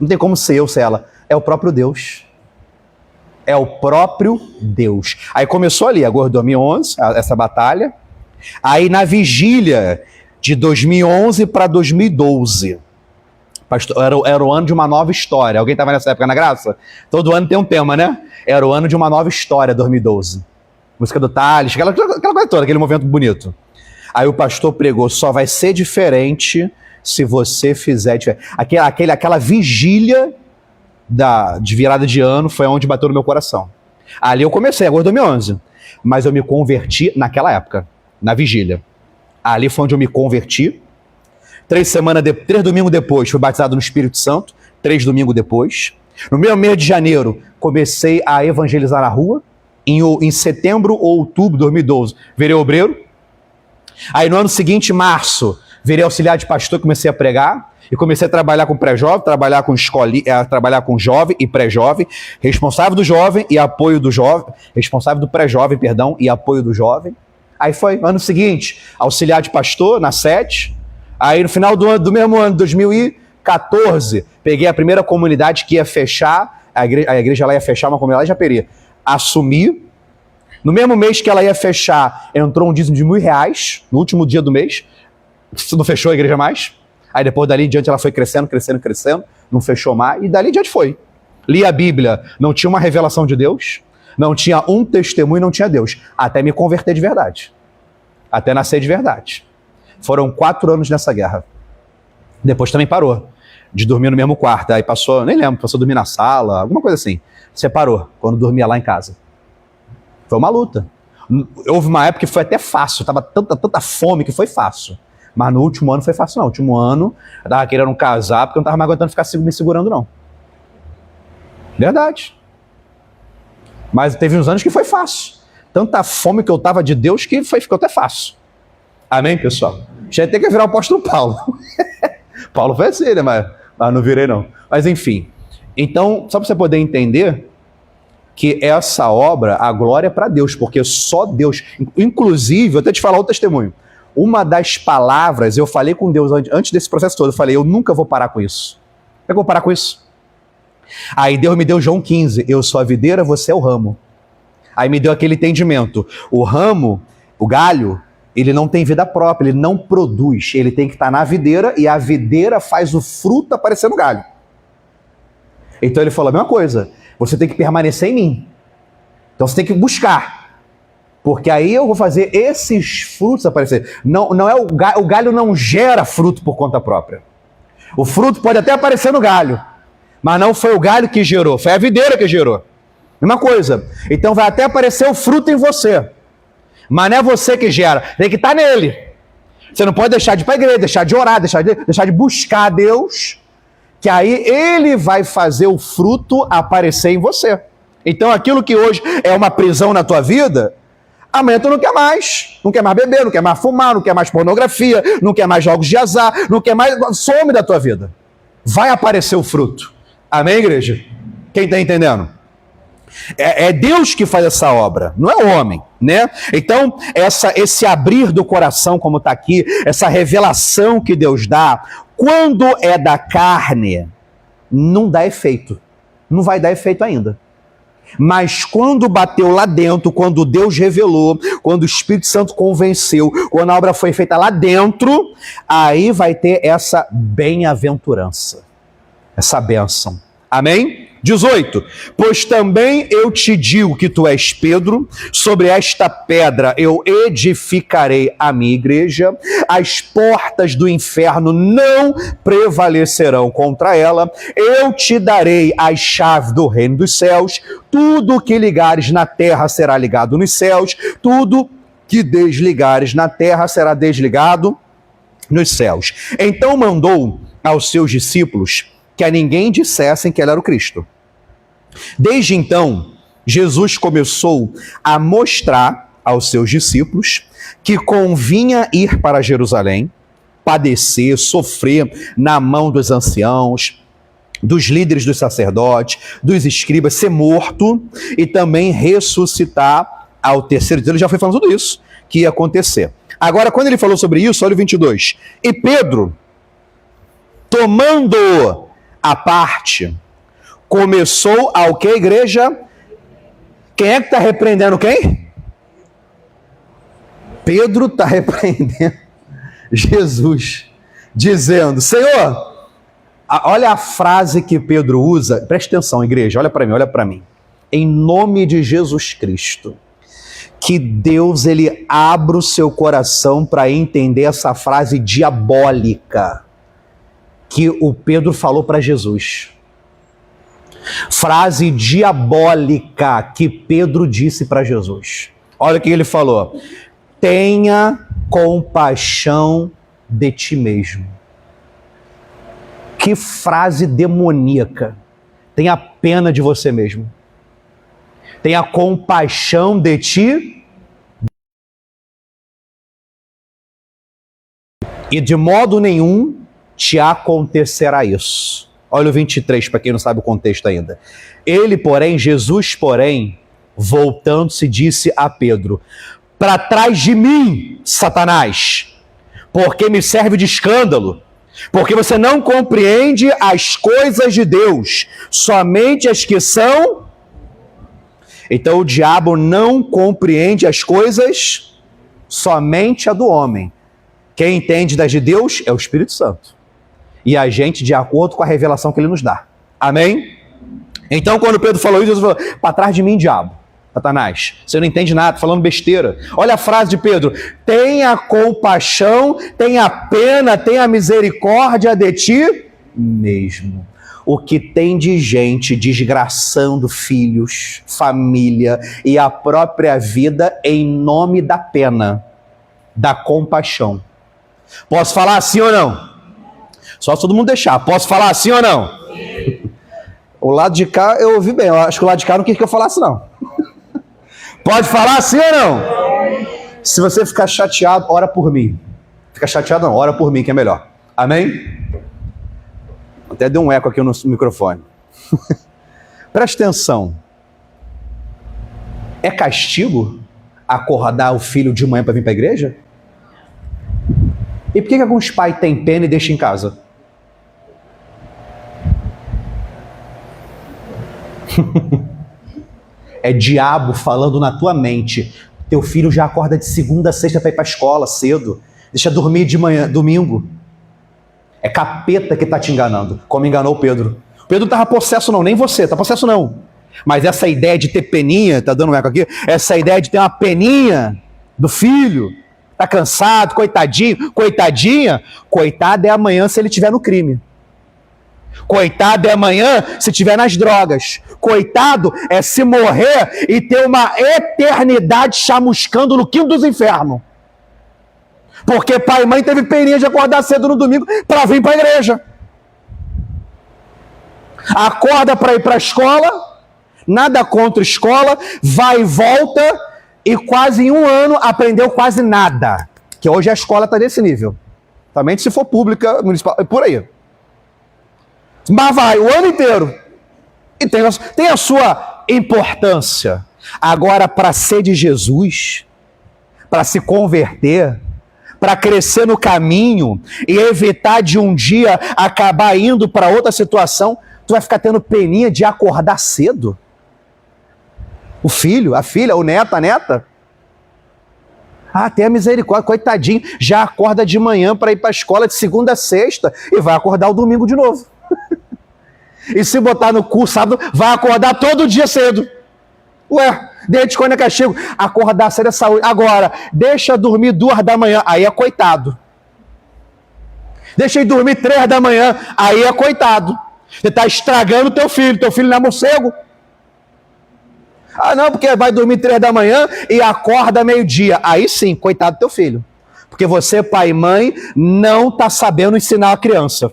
Não tem como ser eu, ser ela. É o próprio Deus. É o próprio Deus. Aí começou ali, agosto de 2011, essa batalha. Aí na vigília de 2011 para 2012, pastor, era o ano de uma nova história. Alguém estava nessa época na graça? Todo ano tem um tema, né? Era o ano de uma nova história, 2012. Música do Thales, aquela coisa toda, aquele movimento bonito. Aí o pastor pregou, só vai ser diferente se você fizer diferente. Aquela vigília de virada de ano foi onde bateu no meu coração. Ali eu comecei, agora 2011. Mas eu me converti naquela época, na vigília. Ali foi onde eu me converti. 3 domingos depois, fui batizado no Espírito Santo. 3 domingos depois. No mesmo mês de janeiro, comecei a evangelizar na rua. Em setembro ou outubro de 2012, virei obreiro. Aí no ano seguinte, março, virei auxiliar de pastor, comecei a pregar. E comecei a trabalhar com pré-jovem, trabalhar com jovem e pré-jovem, responsável do jovem e apoio do jovem, responsável do pré-jovem, perdão, e apoio do jovem. Aí foi, ano seguinte, auxiliar de pastor na 7. Aí no final do mesmo ano, 2014, peguei a primeira comunidade que ia fechar, a igreja lá ia fechar uma comunidade de Japeri. Assumi No mesmo mês que ela ia fechar, entrou um dízimo de R$1.000, no último dia do mês. Não fechou a igreja mais. Aí depois dali em diante ela foi crescendo, não fechou mais, e dali em diante foi. Li a Bíblia, não tinha uma revelação de Deus, não tinha um testemunho, não tinha Deus. Até me converter de verdade. Até nascer de verdade. Foram 4 anos nessa guerra. Depois também parou de dormir no mesmo quarto. Aí passou, nem lembro, passou a dormir na sala, alguma coisa assim. Separou, quando dormia lá em casa. Foi uma luta. Houve uma época que foi até fácil, tava tanta fome que foi fácil. Mas no último ano foi fácil não. No último ano eu tava querendo casar porque eu não tava mais aguentando ficar me segurando não. Verdade. Mas teve uns anos que foi fácil. Tanta fome que eu tava de Deus que ficou até fácil. Amém, pessoal? Já ia ter que virar o apóstolo Paulo. Paulo foi assim, né? Mas não virei não. Mas enfim. Então, só para você poder entender que essa obra, a glória é para Deus, porque só Deus... Inclusive, vou até te falar o testemunho. Uma das palavras, eu falei com Deus antes desse processo todo, eu falei, eu nunca vou parar com isso. Como é que eu vou parar com isso? Aí Deus me deu João 15, eu sou a videira, você é o ramo. Aí me deu aquele entendimento. O ramo, o galho, ele não tem vida própria, ele não produz. Ele tem que estar na videira e a videira faz o fruto aparecer no galho. Então ele falou a mesma coisa. Você tem que permanecer em mim. Então você tem que buscar. Porque aí eu vou fazer esses frutos aparecer. Não é o galho não gera fruto por conta própria. O fruto pode até aparecer no galho. Mas não foi o galho que gerou, foi a videira que gerou. Mesma coisa. Então vai até aparecer o fruto em você. Mas não é você que gera, tem que estar nele. Você não pode deixar de ir para a igreja, deixar de orar, deixar de buscar a Deus, que aí ele vai fazer o fruto aparecer em você. Então aquilo que hoje é uma prisão na tua vida, amanhã tu não quer mais. Não quer mais beber, não quer mais fumar, não quer mais pornografia, não quer mais jogos de azar, não quer mais... Some da tua vida. Vai aparecer o fruto. Amém, igreja? Quem está entendendo? É Deus que faz essa obra, não é o homem, né? Então, esse abrir do coração, como está aqui, essa revelação que Deus dá, quando é da carne, não dá efeito. Não vai dar efeito ainda. Mas quando bateu lá dentro, quando Deus revelou, quando o Espírito Santo convenceu, quando a obra foi feita lá dentro, aí vai ter essa bem-aventurança, essa bênção. Amém? 18. Pois também eu te digo que tu és Pedro, sobre esta pedra eu edificarei a minha igreja, as portas do inferno não prevalecerão contra ela, eu te darei as chaves do reino dos céus, tudo que ligares na terra será ligado nos céus, tudo que desligares na terra será desligado nos céus. Então mandou aos seus discípulos que a ninguém dissessem que ele era o Cristo. Desde então, Jesus começou a mostrar aos seus discípulos que convinha ir para Jerusalém, padecer, sofrer na mão dos anciãos, dos líderes dos sacerdotes, dos escribas, ser morto e também ressuscitar ao terceiro dia. Ele já foi falando tudo isso que ia acontecer. Agora, quando ele falou sobre isso, olha o 22. E Pedro, tomando a parte, começou ao que, igreja? Quem é que está repreendendo quem? Pedro está repreendendo Jesus, dizendo, Senhor, olha a frase que Pedro usa, preste atenção, igreja, olha para mim. Em nome de Jesus Cristo, que Deus ele abra o seu coração para entender essa frase diabólica que o Pedro falou para Jesus. Frase diabólica que Pedro disse para Jesus. Olha o que ele falou. Tenha compaixão de ti mesmo. Que frase demoníaca. Tenha pena de você mesmo. Tenha compaixão de ti. E de modo nenhum te acontecerá isso. Olha o 23, para quem não sabe o contexto ainda. Ele, porém, Jesus, porém, voltando-se, disse a Pedro, para trás de mim, Satanás, porque me serve de escândalo, porque você não compreende as coisas de Deus, somente as que são Então o diabo não compreende as coisas, somente a do homem. Quem entende das de Deus é o Espírito Santo. E a gente de acordo com a revelação que ele nos dá. Amém? Então quando Pedro falou isso, Jesus falou, para trás de mim, diabo, Satanás, você não entende nada, falando besteira. Olha a frase de Pedro, tenha compaixão, tenha pena, tenha misericórdia de ti mesmo. O que tem de gente desgraçando filhos, família e a própria vida em nome da pena, da compaixão. Posso falar assim ou não? Só se todo mundo deixar. Posso falar assim ou não? O lado de cá eu ouvi bem. Eu acho que o lado de cá não quis que eu falasse não. Pode falar assim ou não? Se você ficar chateado, ora por mim. Fica chateado não, ora por mim que é melhor. Amém? Até deu um eco aqui no microfone. Presta atenção. É castigo acordar o filho de manhã para vir para a igreja? E por que alguns pais têm pena e deixam em casa? É diabo falando na tua mente. Teu filho já acorda de segunda a sexta para ir para a escola cedo. Deixa dormir de manhã, domingo. É capeta que está te enganando, como enganou o Pedro. O Pedro não estava possesso não, nem você, está possesso não. Mas essa ideia de ter peninha, está dando um eco aqui, essa ideia de ter uma peninha do filho, está cansado, coitadinho, coitadinha, coitado é amanhã se ele estiver no crime. Coitado é amanhã se estiver nas drogas. Coitado é se morrer e ter uma eternidade chamuscando no quinto dos infernos. Porque pai e mãe teve peninha de acordar cedo no domingo para vir para a igreja. Acorda para ir para a escola, nada contra escola, vai e volta e quase em um ano aprendeu quase nada. Que hoje a escola está nesse nível. Também se for pública, municipal, por aí. Mas vai o ano inteiro. E tem a sua importância. Agora, para ser de Jesus, para se converter, para crescer no caminho e evitar de um dia acabar indo para outra situação, tu vai ficar tendo peninha de acordar cedo? O filho, a filha, o neto, a neta? Ah, tenha misericórdia, coitadinho, já acorda de manhã para ir para a escola de segunda a sexta e vai acordar o domingo de novo. E se botar no cu sábado, vai acordar todo dia cedo. Ué, desde quando é castigo? Acordar cedo é saúde. Agora, deixa dormir 2 da manhã, aí é coitado. Deixa ele dormir 3 da manhã, aí é coitado. Você está estragando teu filho não é morcego. Ah não, porque vai dormir 3 da manhã e acorda meio-dia. Aí sim, coitado do teu filho. Porque você, pai e mãe, não está sabendo ensinar a criança.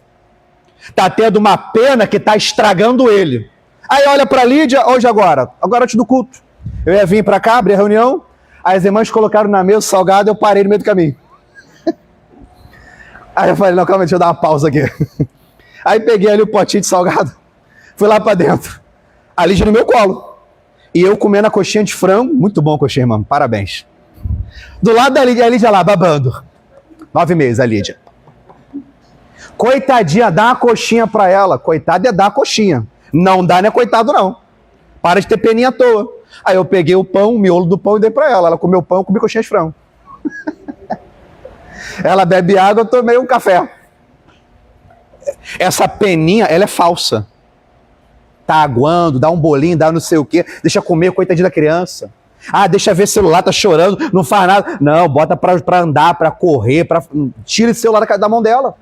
Está tendo uma pena que está estragando ele. Aí olha para a Lídia, hoje agora antes do culto. Eu ia vir para cá, abrir a reunião, as irmãs colocaram na mesa salgado, eu parei no meio do caminho. Aí eu falei, não, calma, deixa eu dar uma pausa aqui. Aí peguei ali o potinho de salgado, fui lá para dentro. A Lídia no meu colo. E eu comendo a coxinha de frango, muito bom a coxinha, irmão, parabéns. Do lado da Lídia, a Lídia lá, babando. 9 meses, a Lídia. Coitadinha, dá uma coxinha para ela. Coitada é dar a coxinha. Não dá, não é coitado não. Para de ter peninha à toa. Aí eu peguei o pão, o miolo do pão e dei para ela. Ela comeu pão, eu comi coxinha de frango. Ela bebe água, eu tomei um café. Essa peninha, ela é falsa. Tá aguando, dá um bolinho, dá não sei o quê. Deixa comer, coitadinha da criança. Ah, deixa ver celular, tá chorando, não faz nada. Não, bota para andar, para correr, tira esse celular da mão dela.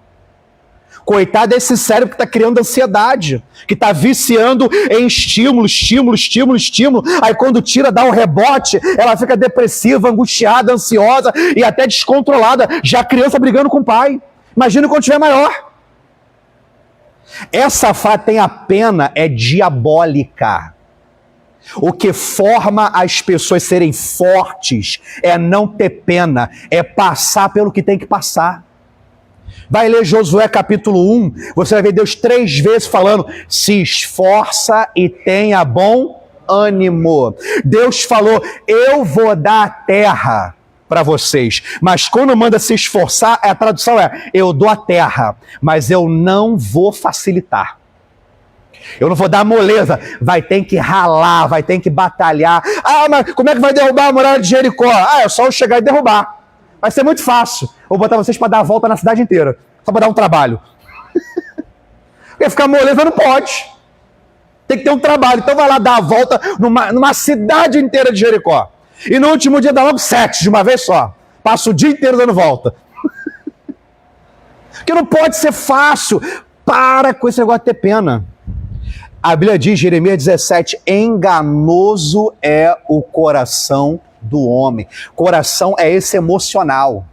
Coitado desse cérebro que está criando ansiedade, que está viciando em estímulo. Aí quando tira, dá um rebote, ela fica depressiva, angustiada, ansiosa e até descontrolada. Já a criança brigando com o pai. Imagina quando tiver maior. Essa tem a pena é diabólica. O que forma as pessoas serem fortes é não ter pena, é passar pelo que tem que passar. Vai ler Josué capítulo 1, você vai ver Deus 3 vezes falando, se esforça e tenha bom ânimo. Deus falou, eu vou dar a terra para vocês, mas quando manda se esforçar, a tradução é, eu dou a terra, mas eu não vou facilitar. Eu não vou dar moleza. Vai ter que ralar, vai ter que batalhar. Ah, mas como é que vai derrubar a muralha de Jericó? Ah, é só eu chegar e derrubar. Vai ser muito fácil. Vou botar vocês para dar a volta na cidade inteira. Só para dar um trabalho. Porque ficar moleza não pode. Tem que ter um trabalho. Então vai lá dar a volta numa cidade inteira de Jericó. E no último dia dá logo 7 de uma vez só. Passa o dia inteiro dando volta. Porque não pode ser fácil. Para com esse negócio de ter pena. A Bíblia diz, Jeremias 17, enganoso é o coração do homem. Coração é esse emocional.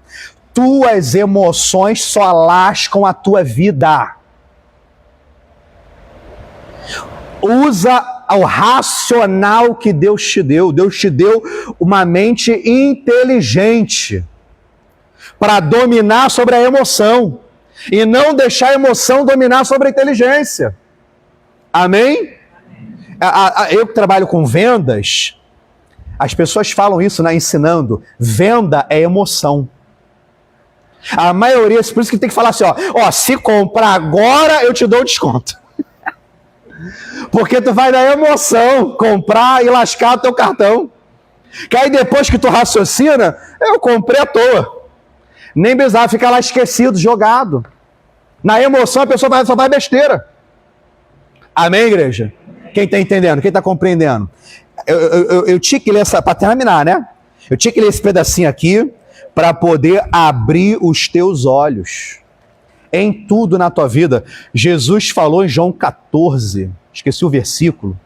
Tuas emoções só lascam a tua vida. Usa o racional que Deus te deu. Deus te deu uma mente inteligente para dominar sobre a emoção e não deixar a emoção dominar sobre a inteligência. Amém? Eu que trabalho com vendas, as pessoas falam isso, né, ensinando. Venda é emoção. A maioria, por isso que tem que falar assim, ó, se comprar agora, eu te dou um desconto. Porque tu vai na emoção comprar e lascar o teu cartão. Que aí depois que tu raciocina, eu comprei à toa. Nem precisava ficar lá esquecido, jogado. Na emoção a pessoa só vai besteira. Amém, igreja? Quem está entendendo? Quem está compreendendo? Eu tinha que ler essa, para terminar, né? Eu tinha que ler esse pedacinho aqui para poder abrir os teus olhos em tudo na tua vida. Jesus falou em João 14, esqueci o versículo,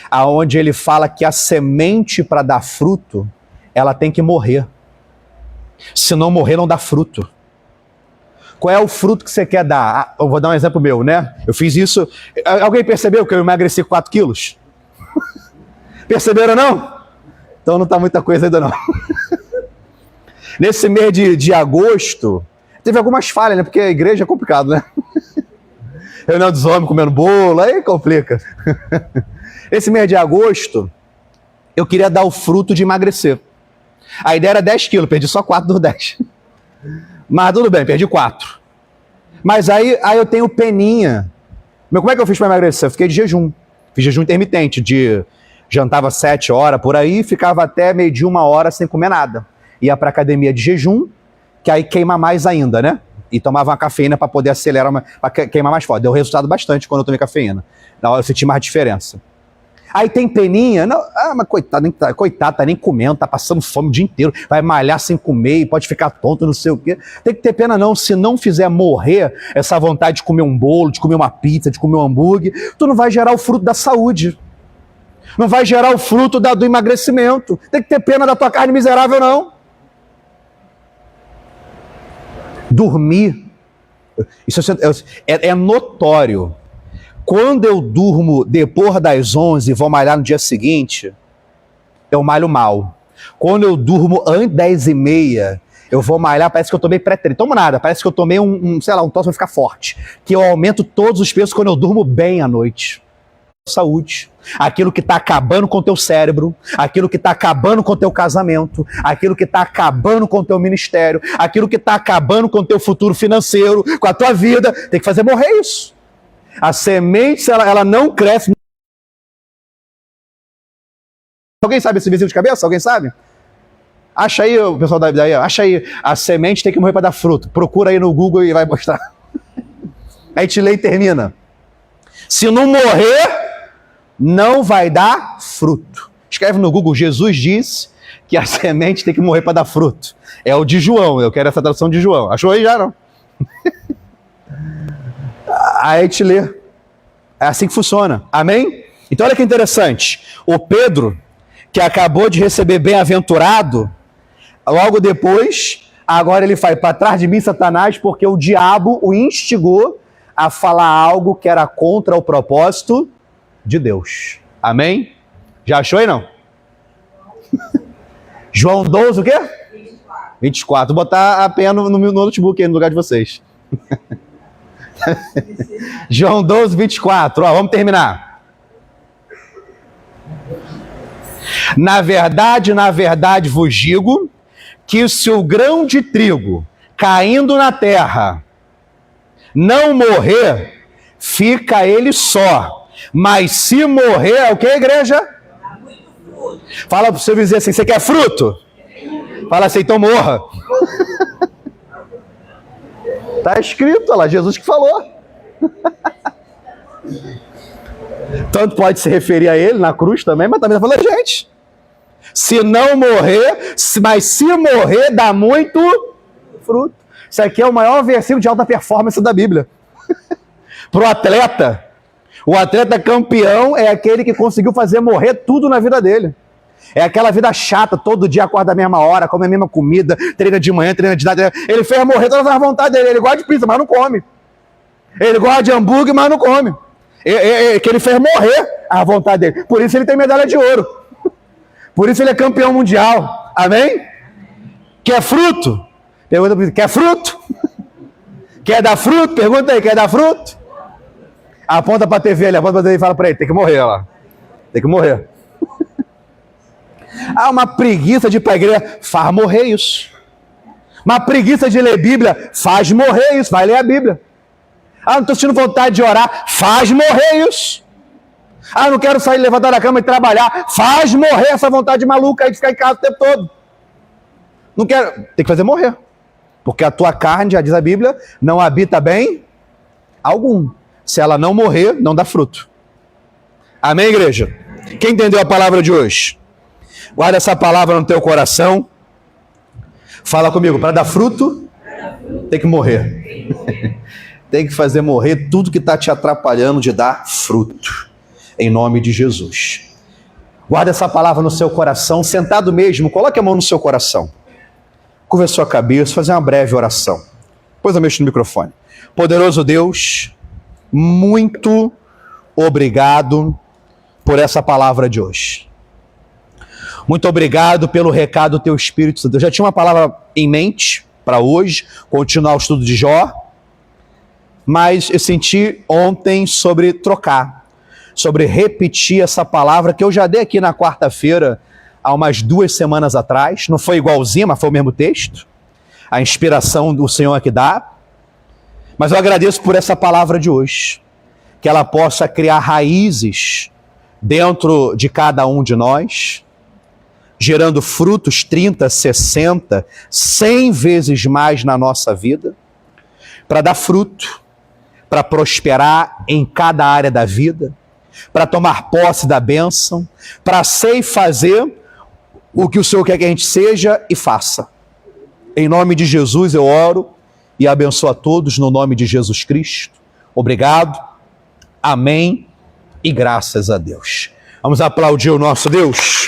aonde ele fala que a semente para dar fruto, ela tem que morrer. Se não morrer, não dá fruto. Qual é o fruto que você quer dar? Eu vou dar um exemplo meu, né? Eu fiz isso. Alguém percebeu que eu emagreci 4 quilos? Perceberam, não? Então não tá muita coisa ainda, não. Nesse mês de agosto, teve algumas falhas, né? Porque a igreja é complicado, né? Reunião dos homens comendo bolo, aí complica. Esse mês de agosto, eu queria dar o fruto de emagrecer. A ideia era 10 quilos, perdi só 4 dos 10. Mas tudo bem, perdi 4. Mas aí eu tenho peninha. Mas como é que eu fiz para emagrecer? Eu fiquei de jejum. Fiz jejum intermitente. Jantava 7 horas por aí, ficava até meio de 1 hora sem comer nada. Ia para academia de jejum, que aí queima mais ainda, né? E tomava uma cafeína para poder acelerar, para queimar mais forte. Deu resultado bastante quando eu tomei cafeína. Na hora eu senti mais diferença. Aí tem peninha, não, mas coitado, tá nem comendo, tá passando fome o dia inteiro, vai malhar sem comer e pode ficar tonto, não sei o quê. Tem que ter pena não, se não fizer morrer essa vontade de comer um bolo, de comer uma pizza, de comer um hambúrguer, tu não vai gerar o fruto da saúde. Não vai gerar o fruto do emagrecimento. Tem que ter pena da tua carne miserável, não. Dormir, isso é notório. Quando eu durmo depois das 11 e vou malhar no dia seguinte, eu malho mal. Quando eu durmo antes das 10h30, eu vou malhar, parece que eu tomei pré-treino. Tomo nada, parece que eu tomei um troço para ficar forte. Que eu aumento todos os pesos quando eu durmo bem à noite. Saúde. Aquilo que está acabando com o teu cérebro, aquilo que está acabando com o teu casamento, aquilo que está acabando com o teu ministério, aquilo que está acabando com o teu futuro financeiro, com a tua vida, tem que fazer morrer isso. A semente, ela não cresce. Alguém sabe esse vizinho de cabeça? Alguém sabe? Acha aí, o pessoal daí, acha aí. A semente tem que morrer para dar fruto. Procura aí no Google e vai mostrar. Aí te lê e termina. Se não morrer, não vai dar fruto. Escreve no Google, Jesus disse que a semente tem que morrer para dar fruto. É o de João, eu quero essa tradução de João. Achou aí já, não? Aí te lê. É assim que funciona. Amém? Então olha que interessante. O Pedro, que acabou de receber bem-aventurado, logo depois, agora ele faz para trás de mim, Satanás, porque o diabo o instigou a falar algo que era contra o propósito de Deus. Amém? Já achou aí, não? João 12, o quê? 24. Vou botar a pena no notebook aí no lugar de vocês. João 12, 24. Ó, vamos terminar. Na verdade vos digo que se o grão de trigo caindo na terra não morrer, fica ele só, Mas se morrer, é o que, igreja? Fala para o seu vizinho assim, você quer fruto? Fala assim, então morra. Está escrito, olha lá, Jesus que falou. Tanto pode se referir a ele na cruz também, mas também está falando, gente, se não morrer, mas se morrer, dá muito fruto. Isso aqui é o maior versículo de alta performance da Bíblia. Para o atleta, campeão é aquele que conseguiu fazer morrer tudo na vida dele. É aquela vida chata, todo dia acorda a mesma hora, come a mesma comida, treina de manhã, treina de tarde. Ele fez morrer todas as vontades dele. Ele gosta de pizza, mas não come. Ele gosta de hambúrguer, mas não come. Que ele fez morrer a vontade dele. Por isso ele tem medalha de ouro. Por isso ele é campeão mundial. Amém? Quer fruto? Pergunta para ele, quer fruto? Quer dar fruto? Pergunta aí, quer dar fruto? Aponta para a TV, ele aponta para a TV e fala para ele, tem que morrer lá. Tem que morrer. Uma preguiça de ir para a igreja, faz morrer isso. Uma preguiça de ler Bíblia, faz morrer isso, vai ler a Bíblia. Não estou sentindo vontade de orar, faz morrer isso. Não quero sair, levantar da cama e trabalhar, faz morrer essa vontade maluca aí de ficar em casa o tempo todo. Não quero, tem que fazer morrer. Porque a tua carne, já diz a Bíblia, não habita bem algum. Se ela não morrer, não dá fruto. Amém, igreja? Quem entendeu a palavra de hoje? Guarda essa palavra no teu coração. Fala comigo, para dar fruto, tem que morrer. Tem que fazer morrer tudo que está te atrapalhando de dar fruto. Em nome de Jesus. Guarda essa palavra no seu coração, sentado mesmo, coloque a mão no seu coração. Curva a sua cabeça, fazer uma breve oração. Depois eu mexo no microfone. Poderoso Deus, muito obrigado por essa palavra de hoje. Muito obrigado pelo recado do teu Espírito Santo. Eu já tinha uma palavra em mente para hoje, continuar o estudo de Jó, mas eu senti ontem sobre trocar, sobre repetir essa palavra que eu já dei aqui na quarta-feira, há umas 2 semanas atrás. Não foi igualzinha, mas foi o mesmo texto. A inspiração do Senhor é que dá. Mas eu agradeço por essa palavra de hoje, que ela possa criar raízes dentro de cada um de nós, gerando frutos 30, 60, 100 vezes mais na nossa vida, para dar fruto, para prosperar em cada área da vida, para tomar posse da bênção, para ser e fazer o que o Senhor quer que a gente seja e faça. Em nome de Jesus eu oro e abençoo a todos no nome de Jesus Cristo. Obrigado, amém e graças a Deus. Vamos aplaudir o nosso Deus.